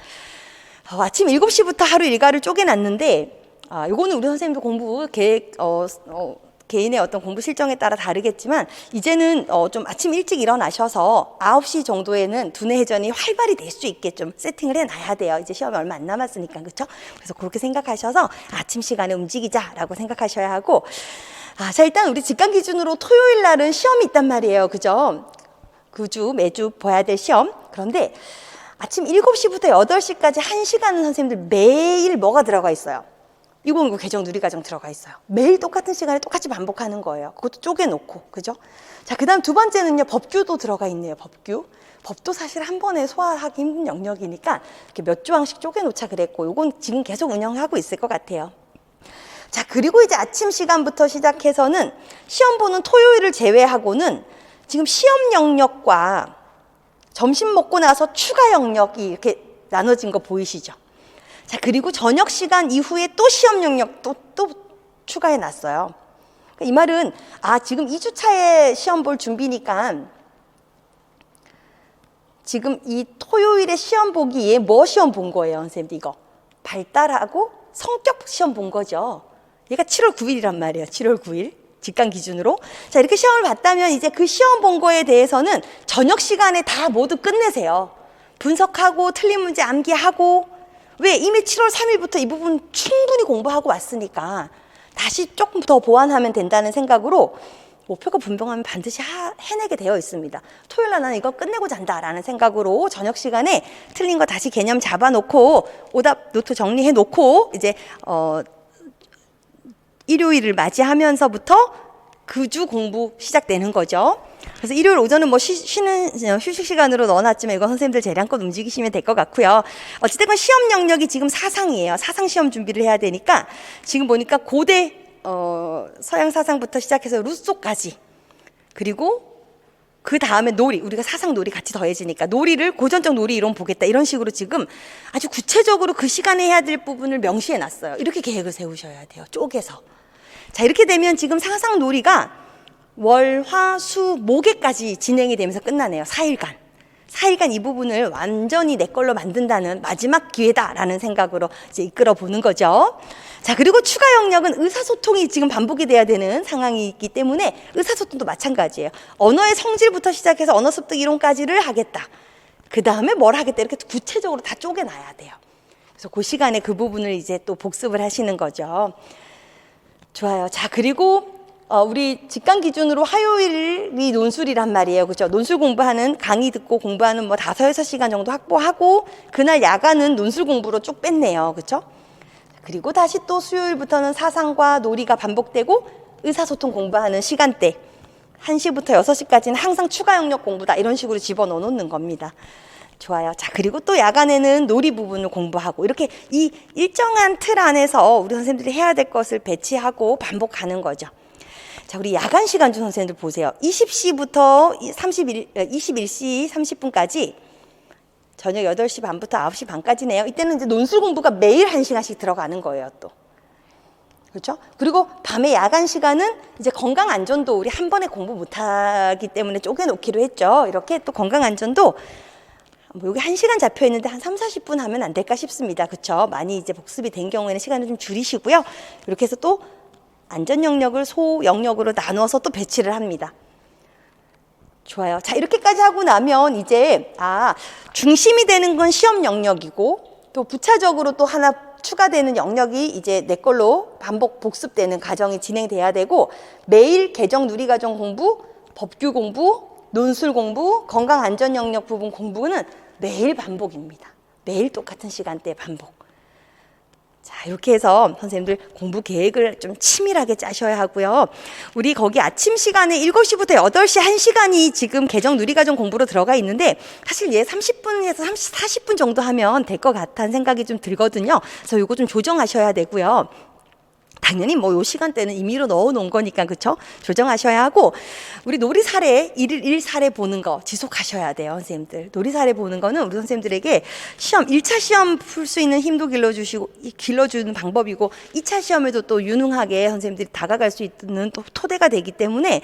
아침 7시부터 하루 일과를 쪼개놨는데 요거는 우리 선생님도 공부 계획 개인의 어떤 공부 실정에 따라 다르겠지만 이제는 좀 아침 일찍 일어나셔서 9시 정도에는 두뇌 회전이 활발히 될 수 있게 좀 세팅을 해놔야 돼요. 이제 시험이 얼마 안 남았으니까. 그렇죠? 그래서 그렇게 생각하셔서 아침 시간에 움직이자라고 생각하셔야 하고 자, 일단 우리 직강 기준으로 토요일 날은 시험이 있단 말이에요. 그죠? 매주 봐야 될 시험. 그런데 아침 7시부터 8시까지 1시간은 선생님들 매일 뭐가 들어가 있어요? 2019 개정 누리과정 들어가 있어요. 매일 똑같은 시간에 똑같이 반복하는 거예요. 그것도 쪼개놓고. 그죠? 자, 그 다음 두 번째는요, 법규도 들어가 있네요, 법규. 법도 사실 한 번에 소화하기 힘든 영역이니까 이렇게 몇 조항씩 쪼개놓자 그랬고, 요건 지금 계속 운영하고 있을 것 같아요. 자, 그리고 이제 아침 시간부터 시작해서는 시험 보는 토요일을 제외하고는 지금 시험 영역과 점심 먹고 나서 추가 영역이 이렇게 나눠진 거 보이시죠? 자, 그리고 저녁 시간 이후에 또 시험 영역 또 추가해 놨어요. 이 말은 지금 2주차에 시험 볼 준비니까 지금 이 토요일에 시험 보기에 뭐 시험 본 거예요, 선생님들? 이거 발달하고 성격 시험 본 거죠. 얘가 7월 9일이란 말이에요. 7월 9일 직강 기준으로. 자, 이렇게 시험을 봤다면 이제 그 시험 본 거에 대해서는 저녁 시간에 다 모두 끝내세요. 분석하고 틀린 문제 암기하고. 왜? 이미 7월 3일부터 이 부분 충분히 공부하고 왔으니까 다시 조금 더 보완하면 된다는 생각으로 목표가 분명하면 반드시 해내게 되어 있습니다. 토요일 날 나는 이거 끝내고 잔다라는 생각으로 저녁 시간에 틀린 거 다시 개념 잡아놓고 오답 노트 정리해 놓고 이제 일요일을 맞이하면서부터 그 주 공부 시작되는 거죠. 그래서 일요일 오전은 뭐 쉬는 휴식 시간으로 넣어놨지만 이건 선생님들 재량껏 움직이시면 될 것 같고요. 어찌됐건 시험 영역이 지금 사상이에요. 사상 시험 준비를 해야 되니까 지금 보니까 고대 서양 사상부터 시작해서 루소까지, 그리고 그 다음에 놀이, 우리가 사상 놀이 같이 더해지니까 놀이를 고전적 놀이 이론 보겠다, 이런 식으로 지금 아주 구체적으로 그 시간에 해야 될 부분을 명시해 놨어요. 이렇게 계획을 세우셔야 돼요, 쪼개서. 자, 이렇게 되면 지금 사상 놀이가 월, 화, 수, 목에까지 진행이 되면서 끝나네요. 4일간 이 부분을 완전히 내 걸로 만든다는 마지막 기회다라는 생각으로 이제 이끌어 보는 거죠. 자, 그리고 추가 영역은 의사소통이 지금 반복이 돼야 되는 상황이 있기 때문에 의사소통도 마찬가지예요. 언어의 성질부터 시작해서 언어 습득 이론까지를 하겠다. 그 다음에 뭘 하겠다, 이렇게 구체적으로 다 쪼개놔야 돼요. 그래서 그 시간에 그 부분을 이제 또 복습을 하시는 거죠. 좋아요. 자, 그리고 우리 직강 기준으로 화요일이 논술이란 말이에요. 그죠? 논술 공부하는, 강의 듣고 공부하는 뭐 5-6시간 정도 확보하고, 그날 야간은 논술 공부로 쭉 뺐네요. 그죠? 그리고 다시 또 수요일부터는 사상과 놀이가 반복되고, 의사소통 공부하는 시간대. 1시부터 6시까지는 항상 추가 영역 공부다. 이런 식으로 집어넣어 놓는 겁니다. 좋아요. 자, 그리고 또 야간에는 놀이 부분을 공부하고, 이렇게 이 일정한 틀 안에서 우리 선생님들이 해야 될 것을 배치하고 반복하는 거죠. 자, 우리 야간 시간주 선생님들 보세요. 20시부터 21시 30분까지 저녁 8시 반부터 9시 반까지네요. 이때는 이제 논술 공부가 매일 1시간씩 들어가는 거예요, 또. 그렇죠? 그리고 밤에 야간 시간은 이제 건강 안전도 우리 한 번에 공부 못 하기 때문에 쪼개놓기로 했죠. 이렇게 또 건강 안전도 뭐 여기 1시간 잡혀 있는데 한 30-40분 하면 안 될까 싶습니다. 그렇죠? 많이 이제 복습이 된 경우에는 시간을 좀 줄이시고요. 이렇게 해서 또 안전 영역을 소 영역으로 나눠서 또 배치를 합니다. 좋아요. 자, 이렇게까지 하고 나면 이제 중심이 되는 건 시험 영역이고, 또 부차적으로 또 하나 추가되는 영역이 이제 내 걸로 반복 복습되는 과정이 진행돼야 되고, 매일 개정 누리과정 공부, 법규 공부, 논술 공부, 건강 안전 영역 부분 공부는 매일 반복입니다. 매일 똑같은 시간대 반복. 자, 이렇게 해서 선생님들 공부 계획을 좀 치밀하게 짜셔야 하고요. 우리 거기 아침 시간에 7시부터 8시 1시간이 지금 개정 누리과정 공부로 들어가 있는데, 사실 얘 30분에서 40분 정도 하면 될 것 같다는 생각이 좀 들거든요. 그래서 이거 좀 조정하셔야 되고요. 당연히 뭐 요 시간대는 임의로 넣어 놓은 거니까, 그쵸? 조정하셔야 하고, 우리 놀이사례, 1일 1사례 보는 거 지속하셔야 돼요, 선생님들. 놀이사례 보는 거는 우리 선생님들에게 시험, 1차 시험 풀 수 있는 힘도 길러주는 방법이고, 2차 시험에도 또 유능하게 선생님들이 다가갈 수 있는 또 토대가 되기 때문에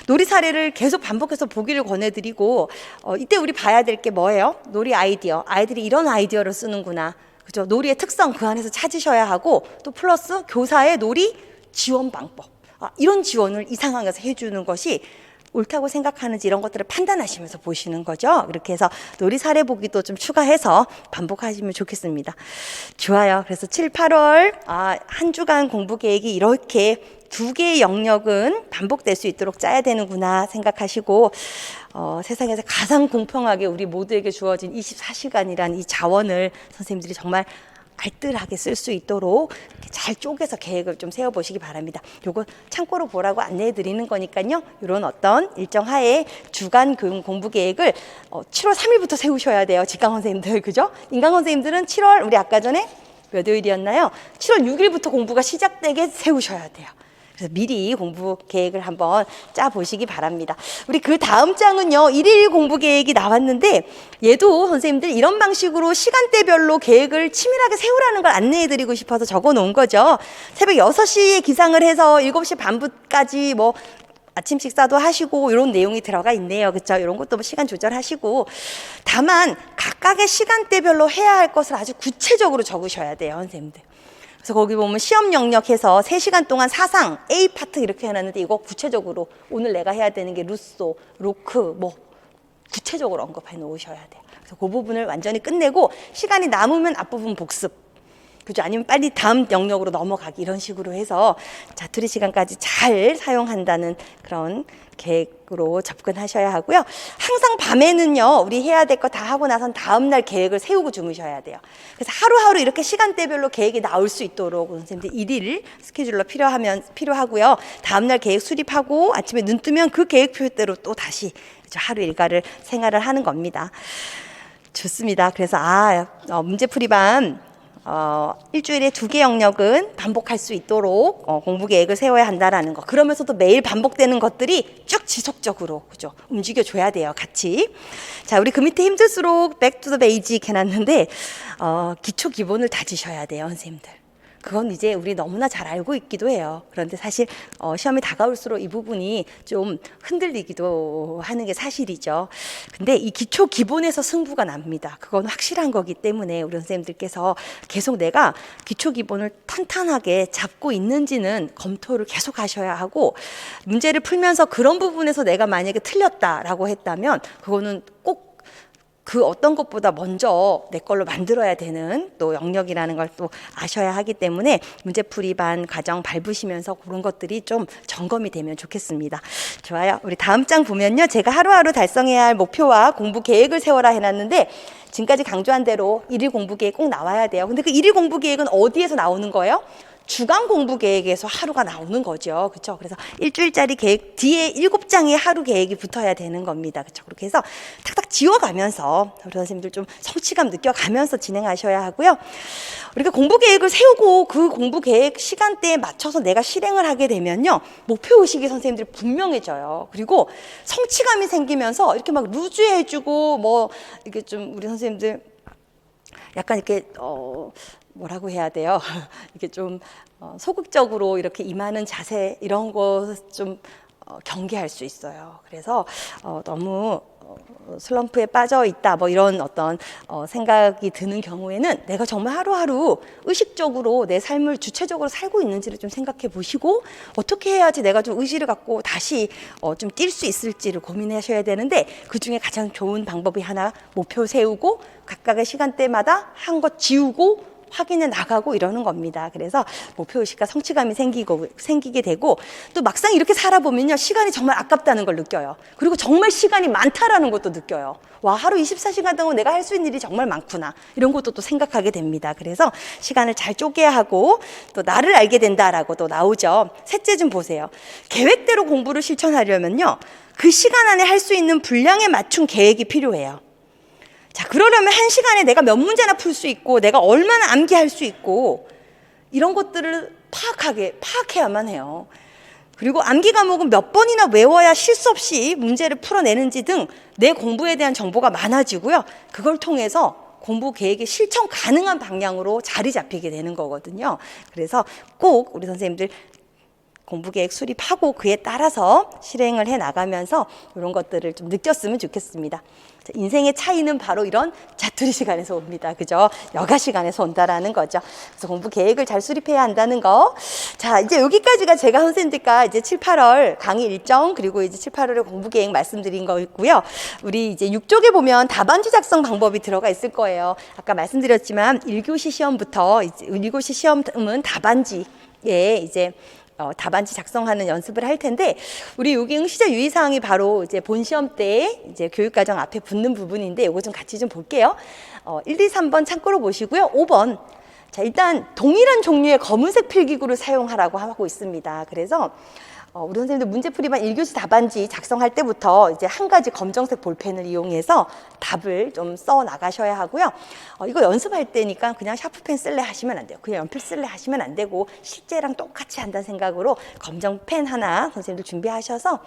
놀이사례를 계속 반복해서 보기를 권해드리고, 이때 우리 봐야 될 게 뭐예요? 놀이 아이디어. 아이들이 이런 아이디어를 쓰는구나. 그죠? 놀이의 특성 그 안에서 찾으셔야 하고, 또 플러스 교사의 놀이 지원 방법. 이런 지원을 이 상황에서 해주는 것이 옳다고 생각하는지 이런 것들을 판단하시면서 보시는 거죠. 그렇게 해서 놀이 사례 보기도 좀 추가해서 반복하시면 좋겠습니다. 좋아요. 그래서 7, 8월 한 주간 공부 계획이 이렇게 2개의 영역은 반복될 수 있도록 짜야 되는구나 생각하시고, 세상에서 가장 공평하게 우리 모두에게 주어진 24시간이란 이 자원을 선생님들이 정말 알뜰하게 쓸 수 있도록 이렇게 잘 쪼개서 계획을 좀 세워보시기 바랍니다. 요거 참고로 보라고 안내해 드리는 거니까요. 이런 어떤 일정 하에 주간 공부 계획을 7월 3일부터 세우셔야 돼요. 직강 선생님들, 그죠? 인강 선생님들은 7월, 우리 아까 전에 몇 요일이었나요? 7월 6일부터 공부가 시작되게 세우셔야 돼요. 그래서 미리 공부 계획을 한번 짜보시기 바랍니다. 우리 그 다음 장은요, 1일 공부 계획이 나왔는데, 얘도 선생님들 이런 방식으로 시간대별로 계획을 치밀하게 세우라는 걸 안내해드리고 싶어서 적어 놓은 거죠. 새벽 6시에 기상을 해서 7시 반까지 뭐 아침 식사도 하시고 이런 내용이 들어가 있네요. 그렇죠? 이런 것도 뭐 시간 조절하시고, 다만 각각의 시간대별로 해야 할 것을 아주 구체적으로 적으셔야 돼요, 선생님들. 그래서 거기 보면 시험 영역해서 3시간 동안 사상 A 파트 이렇게 해놨는데, 이거 구체적으로 오늘 내가 해야 되는 게 루소, 로크 뭐 구체적으로 언급해 놓으셔야 돼요. 그래서 그 부분을 완전히 끝내고 시간이 남으면 앞부분 복습, 그죠? 아니면 빨리 다음 영역으로 넘어가기, 이런 식으로 해서 자투리 시간까지 잘 사용한다는 그런 계획으로 접근하셔야 하고요. 항상 밤에는요, 우리 해야 될 거 다 하고 나선 다음날 계획을 세우고 주무셔야 돼요. 그래서 하루하루 이렇게 시간대별로 계획이 나올 수 있도록 선생님들 1일 스케줄러 필요하고요. 다음날 계획 수립하고 아침에 눈 뜨면 그 계획표대로 또 다시 하루 일과를 생활을 하는 겁니다. 좋습니다. 그래서 문제풀이반 일주일에 2개 영역은 반복할 수 있도록 공부 계획을 세워야 한다라는 거. 그러면서도 매일 반복되는 것들이 쭉 지속적으로, 그죠? 움직여줘야 돼요, 같이. 자, 우리 그 밑에 힘들수록 back to the basic 해놨는데, 기초 기본을 다지셔야 돼요, 선생님들. 그건 이제 우리 너무나 잘 알고 있기도 해요. 그런데 사실 시험이 다가올수록 이 부분이 좀 흔들리기도 하는 게 사실이죠. 근데 이 기초 기본에서 승부가 납니다. 그건 확실한 거기 때문에 우리 선생님들께서 계속 내가 기초 기본을 탄탄하게 잡고 있는지는 검토를 계속 하셔야 하고, 문제를 풀면서 그런 부분에서 내가 만약에 틀렸다라고 했다면 그거는 꼭 그 어떤 것보다 먼저 내 걸로 만들어야 되는 또 영역이라는 걸 또 아셔야 하기 때문에 문제풀이반 과정 밟으시면서 그런 것들이 좀 점검이 되면 좋겠습니다. 좋아요. 우리 다음 장 보면요. 제가 하루하루 달성해야 할 목표와 공부 계획을 세워라 해놨는데 지금까지 강조한 대로 일일 공부 계획 꼭 나와야 돼요. 근데 그 일일 공부 계획은 어디에서 나오는 거예요? 주간 공부 계획에서 하루가 나오는 거죠. 그렇죠? 그래서 일주일짜리 계획 뒤에 7장의 하루 계획이 붙어야 되는 겁니다. 그렇죠? 그렇게 해서 탁탁 지워가면서 우리 선생님들 좀 성취감 느껴가면서 진행하셔야 하고요. 우리가 공부 계획을 세우고 그 공부 계획 시간대에 맞춰서 내가 실행을 하게 되면요. 목표 의식이 선생님들이 분명해져요. 그리고 성취감이 생기면서 이렇게 막 루즈해지고 뭐 이게 좀 우리 선생님들 약간 이렇게 뭐라고 해야 돼요? 이게 좀 소극적으로 이렇게 임하는 자세 이런 거 좀 경계할 수 있어요. 그래서 너무 슬럼프에 빠져 있다 뭐 이런 어떤 생각이 드는 경우에는 내가 정말 하루하루 의식적으로 내 삶을 주체적으로 살고 있는지를 좀 생각해 보시고 어떻게 해야지 내가 좀 의지를 갖고 다시 좀 뛸 수 있을지를 고민하셔야 되는데 그중에 가장 좋은 방법이 하나 목표 세우고 각각의 시간대마다 한 것 지우고 확인해 나가고 이러는 겁니다. 그래서 목표의식과 성취감이 생기게 되고 또 막상 이렇게 살아보면요. 시간이 정말 아깝다는 걸 느껴요. 그리고 정말 시간이 많다라는 것도 느껴요. 와, 하루 24시간 동안 내가 할 수 있는 일이 정말 많구나. 이런 것도 또 생각하게 됩니다. 그래서 시간을 잘 쪼개야 하고 또 나를 알게 된다라고 또 나오죠. 셋째 좀 보세요. 계획대로 공부를 실천하려면요. 그 시간 안에 할 수 있는 분량에 맞춘 계획이 필요해요. 자, 그러려면 한 시간에 내가 몇 문제나 풀 수 있고 내가 얼마나 암기할 수 있고 이런 것들을 파악해야만 해요. 그리고 암기 과목은 몇 번이나 외워야 실수 없이 문제를 풀어내는지 등 내 공부에 대한 정보가 많아지고요. 그걸 통해서 공부 계획이 실천 가능한 방향으로 자리 잡히게 되는 거거든요. 그래서 꼭 우리 선생님들 공부 계획 수립하고 그에 따라서 실행을 해 나가면서 이런 것들을 좀 느꼈으면 좋겠습니다. 인생의 차이는 바로 이런 자투리 시간에서 옵니다. 그죠? 여가 시간에서 온다라는 거죠. 그래서 공부 계획을 잘 수립해야 한다는 거. 자, 이제 여기까지가 제가 선생님들과 이제 7, 8월 강의 일정 그리고 이제 7, 8월의 공부 계획 말씀드린 거고요. 우리 이제 6쪽에 보면 답안지 작성 방법이 들어가 있을 거예요. 아까 말씀드렸지만 1교시 시험부터 이제 1교시 시험은 답안지에 이제 답안지 작성하는 연습을 할 텐데 우리 여기 응시자 유의사항이 바로 이제 본 시험 때 이제 교육과정 앞에 붙는 부분인데 이거 좀 같이 좀 볼게요. 1, 2, 3번 참고로 보시고요. 5번. 자, 일단 동일한 종류의 검은색 필기구를 사용하라고 하고 있습니다. 그래서 우리 선생님들 문제풀이반 1교시 답안지 작성할 때부터 이제 한 가지 검정색 볼펜을 이용해서 답을 좀 써 나가셔야 하고요. 이거 연습할 때니까 그냥 샤프펜 쓸래 하시면 안 돼요. 그냥 연필 쓸래 하시면 안 되고 실제랑 똑같이 한다는 생각으로 검정펜 하나 선생님들 준비하셔서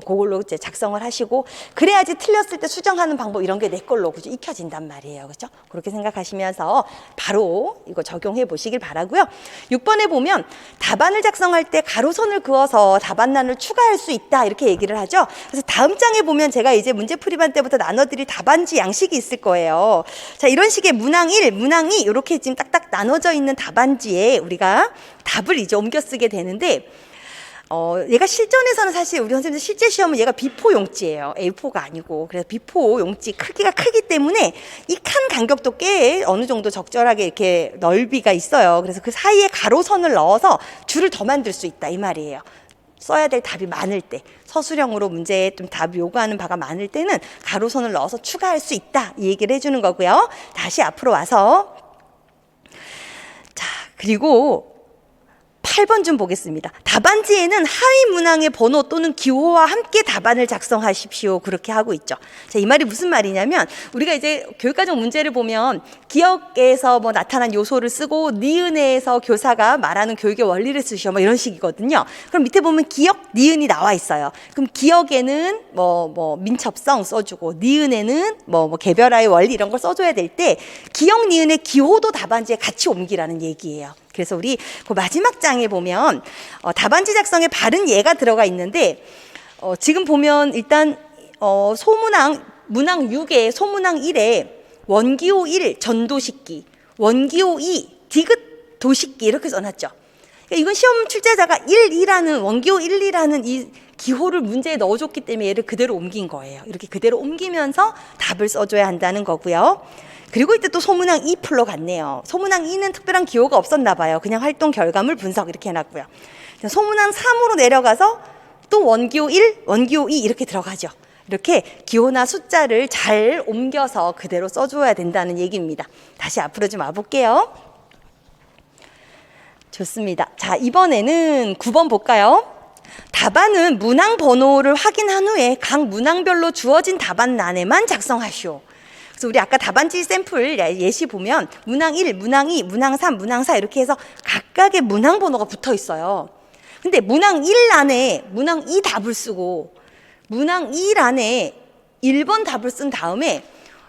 그걸로 이제 작성을 하시고 그래야지 틀렸을 때 수정하는 방법 이런 게 내 걸로 그죠? 익혀진단 말이에요. 그렇죠? 그렇게 생각하시면서 바로 이거 적용해 보시길 바라고요. 6번에 보면 답안을 작성할 때 가로선을 그어서 답안란을 추가할 수 있다 이렇게 얘기를 하죠. 그래서 다음 장에 보면 제가 이제 문제풀이반 때부터 나눠드릴 답안지 양식이 있을 거예요. 자, 이런 식의 문항 1, 문항 2 이렇게 지금 딱딱 나눠져 있는 답안지에 우리가 답을 이제 옮겨 쓰게 되는데 얘가 실전에서는 사실 우리 선생님들 실제 시험은 얘가 B4 용지예요. A4가 아니고. 그래서 B4 용지 크기가 크기 때문에 이 칸 간격도 꽤 어느 정도 적절하게 이렇게 넓이가 있어요. 그래서 그 사이에 가로선을 넣어서 줄을 더 만들 수 있다 이 말이에요. 써야 될 답이 많을 때 서술형으로 문제에 좀 답을 요구하는 바가 많을 때는 가로선을 넣어서 추가할 수 있다 이 얘기를 해주는 거고요. 다시 앞으로 와서 자 그리고 8번 좀 보겠습니다. 답안지에는 하위 문항의 번호 또는 기호와 함께 답안을 작성하십시오. 그렇게 하고 있죠. 자, 이 말이 무슨 말이냐면 우리가 이제 교육과정 문제를 보면 기억에서 뭐 나타난 요소를 쓰고 니은에서 교사가 말하는 교육의 원리를 쓰시오. 뭐 이런 식이거든요. 그럼 밑에 보면 기억, 니은이 나와 있어요. 그럼 기억에는 뭐 민첩성 써주고 니은에는 뭐 개별화의 원리 이런 걸 써줘야 될 때 기억, 니은의 기호도 답안지에 같이 ом기라는 얘기예요. 그래서 우리 그 마지막 장에 보면 답안지 작성에 바른 예가 들어가 있는데 지금 보면 일단 소문항 문항 6에 소문항 1에 원기호 1 전도식기, 원기호 2 디귿 도식기 이렇게 써놨죠. 그러니까 이건 시험 출제자가 1, 2라는 원기호 1, 2라는 이 기호를 문제에 넣어줬기 때문에 얘를 그대로 옮긴 거예요. 이렇게 그대로 옮기면서 답을 써줘야 한다는 거고요. 그리고 이때 또 소문항 2풀로 갔네요. 소문항 2는 특별한 기호가 없었나 봐요. 그냥 활동 결과물 분석 이렇게 해놨고요. 소문항 3으로 내려가서 또 원기호 1, 원기호 2 이렇게 들어가죠. 이렇게 기호나 숫자를 잘 옮겨서 그대로 써줘야 된다는 얘기입니다. 다시 앞으로 좀 와볼게요. 좋습니다. 자, 이번에는 9번 볼까요? 답안은 문항 번호를 확인한 후에 각 문항별로 주어진 답안란에만 작성하시오. 그래서 우리 아까 답안지 샘플 예시 보면 문항 1, 문항 2, 문항 3, 문항 4 이렇게 해서 각각의 문항 번호가 붙어 있어요. 근데 문항 1 안에 문항 2 답을 쓰고 문항 2 안에 1번 답을 쓴 다음에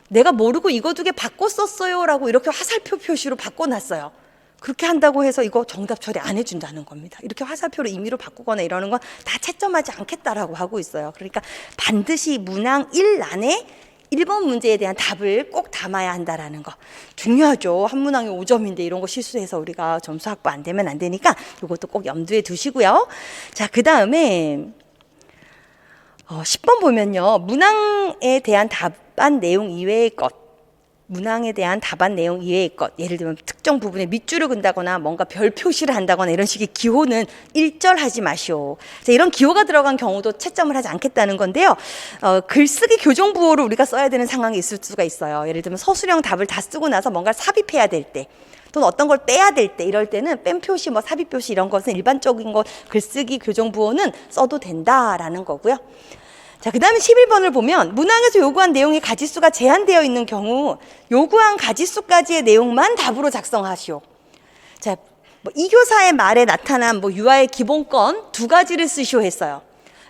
내가 모르고 이거 두 개 바꿔 썼어요 라고 이렇게 화살표 표시로 바꿔놨어요. 그렇게 한다고 해서 이거 정답 처리 안 해준다는 겁니다. 이렇게 화살표로 임의로 바꾸거나 이러는 건 다 채점하지 않겠다라고 하고 있어요. 그러니까 반드시 문항 1 안에 1번 문제에 대한 답을 꼭 담아야 한다라는 거 중요하죠. 한 문항이 5점인데 이런 거 실수해서 우리가 점수 확보 안 되면 안 되니까 이것도 꼭 염두에 두시고요. 자, 그 다음에 10번 보면요. 문항에 대한 답안 내용 이외의 것 문항에 대한 답안 내용 이외의 것 예를 들면 특정 부분에 밑줄을 그다거나 뭔가 별 표시를 한다거나 이런 식의 기호는 일절하지 마시오. 자, 이런 기호가 들어간 경우도 채점을 하지 않겠다는 건데요. 글쓰기 교정부호를 우리가 써야 되는 상황이 있을 수가 있어요. 예를 들면 서술형 답을 다 쓰고 나서 뭔가를 삽입해야 될 때 또는 어떤 걸 빼야 될 때 이럴 때는 뺀 표시, 뭐 삽입 표시 이런 것은 일반적인 거 글쓰기 교정부호는 써도 된다라는 거고요. 자, 그 다음에 11번을 보면 문항에서 요구한 내용의 가지수가 제한되어 있는 경우 요구한 가지수까지의 내용만 답으로 작성하시오. 자, 이 교사의 말에 나타난 유아의 기본권 2가지를 쓰시오 했어요.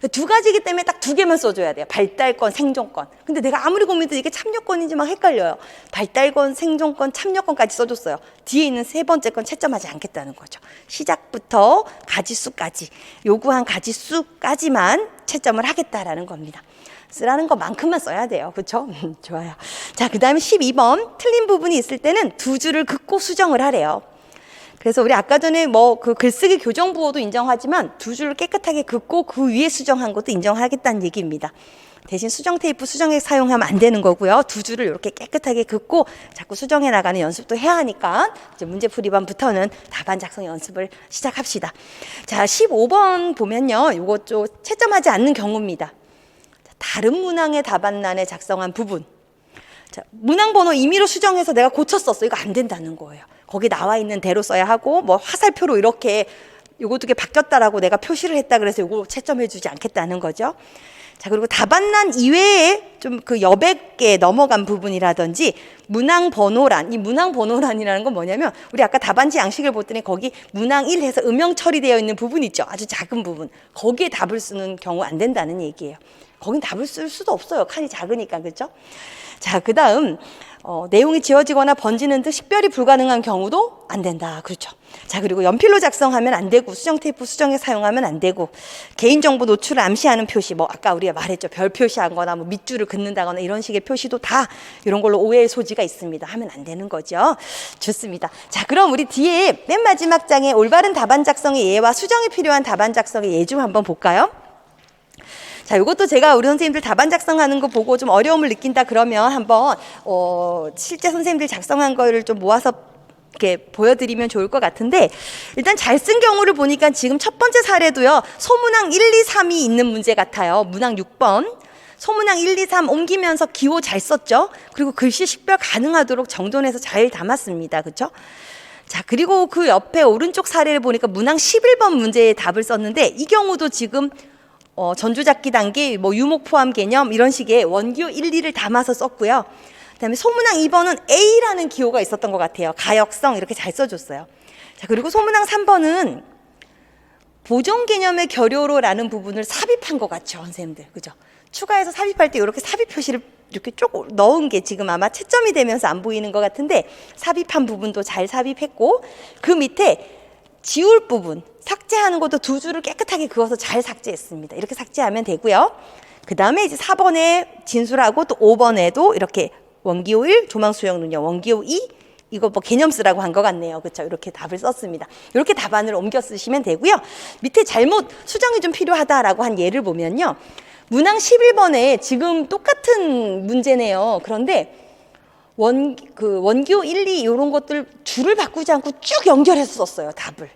2가지이기 때문에 딱 2개만 써줘야 돼요. 발달권, 생존권. 근데 내가 아무리 고민해도 이게 참여권인지 막 헷갈려요. 발달권, 생존권, 참여권까지 써줬어요. 뒤에 있는 3번째 건 채점하지 않겠다는 거죠. 시작부터 가지수까지, 요구한 가지수까지만 채점을 하겠다라는 겁니다. 쓰라는 것만큼만 써야 돼요. 그렇죠? 좋아요. 자, 그 다음에 12번 틀린 부분이 있을 때는 2줄을 긋고 수정을 하래요. 그래서 우리 아까 전에 그 글쓰기 교정부호도 인정하지만 2줄을 깨끗하게 긋고 그 위에 수정한 것도 인정하겠다는 얘기입니다. 대신 수정 테이프 수정액 사용하면 안 되는 거고요. 2줄을 이렇게 깨끗하게 긋고 자꾸 수정해 나가는 연습도 해야 하니까 이제 문제풀이반부터는 답안 작성 연습을 시작합시다. 자, 15번 보면요. 이것 좀 채점하지 않는 경우입니다. 다른 문항의 답안란에 작성한 부분. 자, 문항 번호 임의로 수정해서 내가 고쳤었어. 이거 안 된다는 거예요. 거기 나와 있는 대로 써야 하고 화살표로 이렇게 요거 2개 바뀌었다라고 내가 표시를 했다 그래서 요거 채점해 주지 않겠다는 거죠. 자, 그리고 답안란 이외에 좀 그 여백 개 넘어간 부분이라든지 문항 번호란, 이 문항 번호란이라는 건 뭐냐면 우리 아까 답안지 양식을 봤더니 거기 문항 1 해서 음영 처리되어 있는 부분 있죠. 아주 작은 부분. 거기에 답을 쓰는 경우 안 된다는 얘기예요. 거긴 답을 쓸 수도 없어요. 칸이 작으니까. 그렇죠? 자, 그 다음 내용이 지워지거나 번지는 듯 식별이 불가능한 경우도 안 된다. 그렇죠. 자, 그리고 연필로 작성하면 안 되고 수정 테이프 수정에 사용하면 안 되고 개인정보 노출을 암시하는 표시 아까 우리가 말했죠. 별 표시한 거나 밑줄을 긋는다거나 이런 식의 표시도 다 이런 걸로 오해의 소지가 있습니다. 하면 안 되는 거죠. 좋습니다. 자, 그럼 우리 뒤에 맨 마지막 장에 올바른 답안 작성의 예와 수정이 필요한 답안 작성의 예 좀 한번 볼까요? 자, 이것도 제가 우리 선생님들 답안 작성하는 거 보고 좀 어려움을 느낀다 그러면 한번 실제 선생님들 작성한 거를 좀 모아서 이렇게 보여드리면 좋을 것 같은데 일단 잘 쓴 경우를 보니까 지금 첫 번째 사례도요. 소문항 1, 2, 3이 있는 문제 같아요. 문항 6번. 소문항 1, 2, 3 옮기면서 기호 잘 썼죠. 그리고 글씨 식별 가능하도록 정돈해서 잘 담았습니다. 그렇죠? 자, 그리고 그 옆에 오른쪽 사례를 보니까 문항 11번 문제에 답을 썼는데 이 경우도 지금 전주잡기 단계, 유목 포함 개념 이런 식의 원기호 1, 2를 담아서 썼고요. 그다음에 소문항 2번은 A라는 기호가 있었던 것 같아요. 가역성 이렇게 잘 써줬어요. 자, 그리고 소문항 3번은 보존 개념의 결여로라는 부분을 삽입한 것 같죠, 선생님들. 그죠? 추가해서 삽입할 때 이렇게 삽입 표시를 이렇게 쭉 넣은 게 지금 아마 채점이 되면서 안 보이는 것 같은데 삽입한 부분도 잘 삽입했고 그 밑에 지울 부분, 삭제하는 것도 2줄을 깨끗하게 그어서 잘 삭제했습니다. 이렇게 삭제하면 되고요. 그 다음에 이제 4번에 진술하고 또 5번에도 이렇게 원기호 1, 조망수용 능력, 원기호 2, 이거 뭐 개념 쓰라고 한 것 같네요. 그렇죠? 이렇게 답을 썼습니다. 이렇게 답안을 옮겨 쓰시면 되고요. 밑에 잘못 수정이 좀 필요하다라고 한 예를 보면요. 문항 11번에 지금 똑같은 문제네요. 그런데 원교 1, 2 이런 것들 줄을 바꾸지 않고 쭉 연결해서 썼어요. 답을.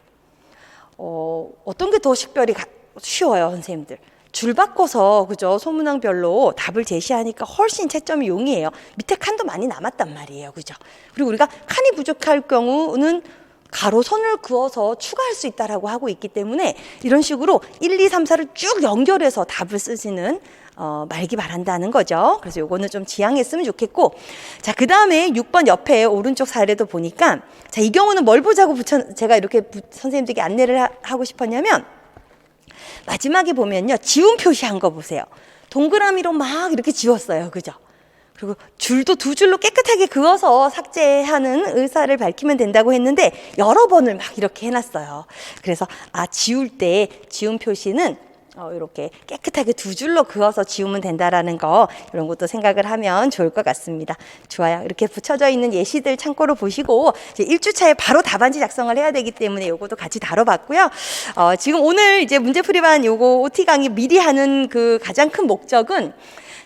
어떤 게 더 식별이 쉬워요, 선생님들? 줄 바꿔서 그죠? 소문항별로 답을 제시하니까 훨씬 채점이 용이해요. 밑에 칸도 많이 남았단 말이에요. 그죠? 그리고 우리가 칸이 부족할 경우는 가로선을 그어서 추가할 수 있다라고 하고 있기 때문에 이런 식으로 1, 2, 3, 4를 쭉 연결해서 답을 쓰시는 말기 바란다는 거죠. 그래서 요거는 좀 지양했으면 좋겠고, 자, 그 다음에 6번 옆에 오른쪽 사례도 보니까, 자, 이 경우는 뭘 보자고 제가 이렇게 선생님들께 안내를 하고 싶었냐면, 마지막에 보면요, 지운 표시한 거 보세요. 동그라미로 막 이렇게 지웠어요. 그죠? 그리고 줄도 두 줄로 깨끗하게 그어서 삭제하는 의사를 밝히면 된다고 했는데 여러 번을 막 이렇게 해놨어요. 그래서 지울 때 지운 표시는 이렇게 깨끗하게 두 줄로 그어서 지우면 된다라는 거, 이런 것도 생각을 하면 좋을 것 같습니다. 좋아요. 이렇게 붙여져 있는 예시들 참고로 보시고 이제 1주차에 바로 답안지 작성을 해야 되기 때문에 요것도 같이 다뤄봤고요. 지금 오늘 이제 문제풀이반 요거 OT 강의 미리 하는 그 가장 큰 목적은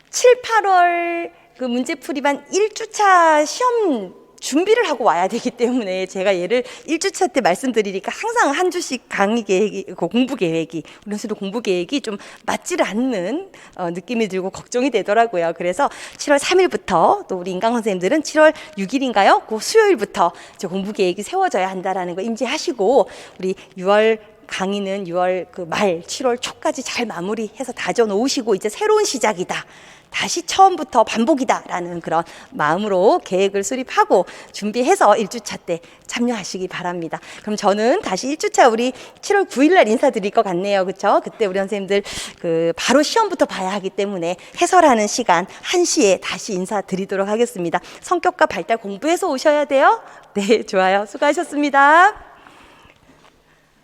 7, 8월 그 문제풀이반 1주차 시험 준비를 하고 와야 되기 때문에 제가 얘를 1주차 때 말씀드리니까 항상 한 주씩 강의 계획이, 공부 계획이, 우리 선생님도 공부 계획이 좀 맞지를 않는 느낌이 들고 걱정이 되더라고요. 그래서 7월 3일부터 또 우리 인강 선생님들은 7월 6일인가요? 그 수요일부터 이제 공부 계획이 세워져야 한다라는 거 인지하시고, 우리 6월 강의는 6월 그 말, 7월 초까지 잘 마무리해서 다져 놓으시고 이제 새로운 시작이다, 다시 처음부터 반복이다라는 그런 마음으로 계획을 수립하고 준비해서 1주차 때 참여하시기 바랍니다. 그럼 저는 다시 1주차 우리 7월 9일 날 인사드릴 것 같네요. 그렇죠? 그때 우리 선생님들 그 바로 시험부터 봐야 하기 때문에 해설하는 시간 1시에 다시 인사드리도록 하겠습니다. 성격과 발달 공부해서 오셔야 돼요. 네, 좋아요. 수고하셨습니다.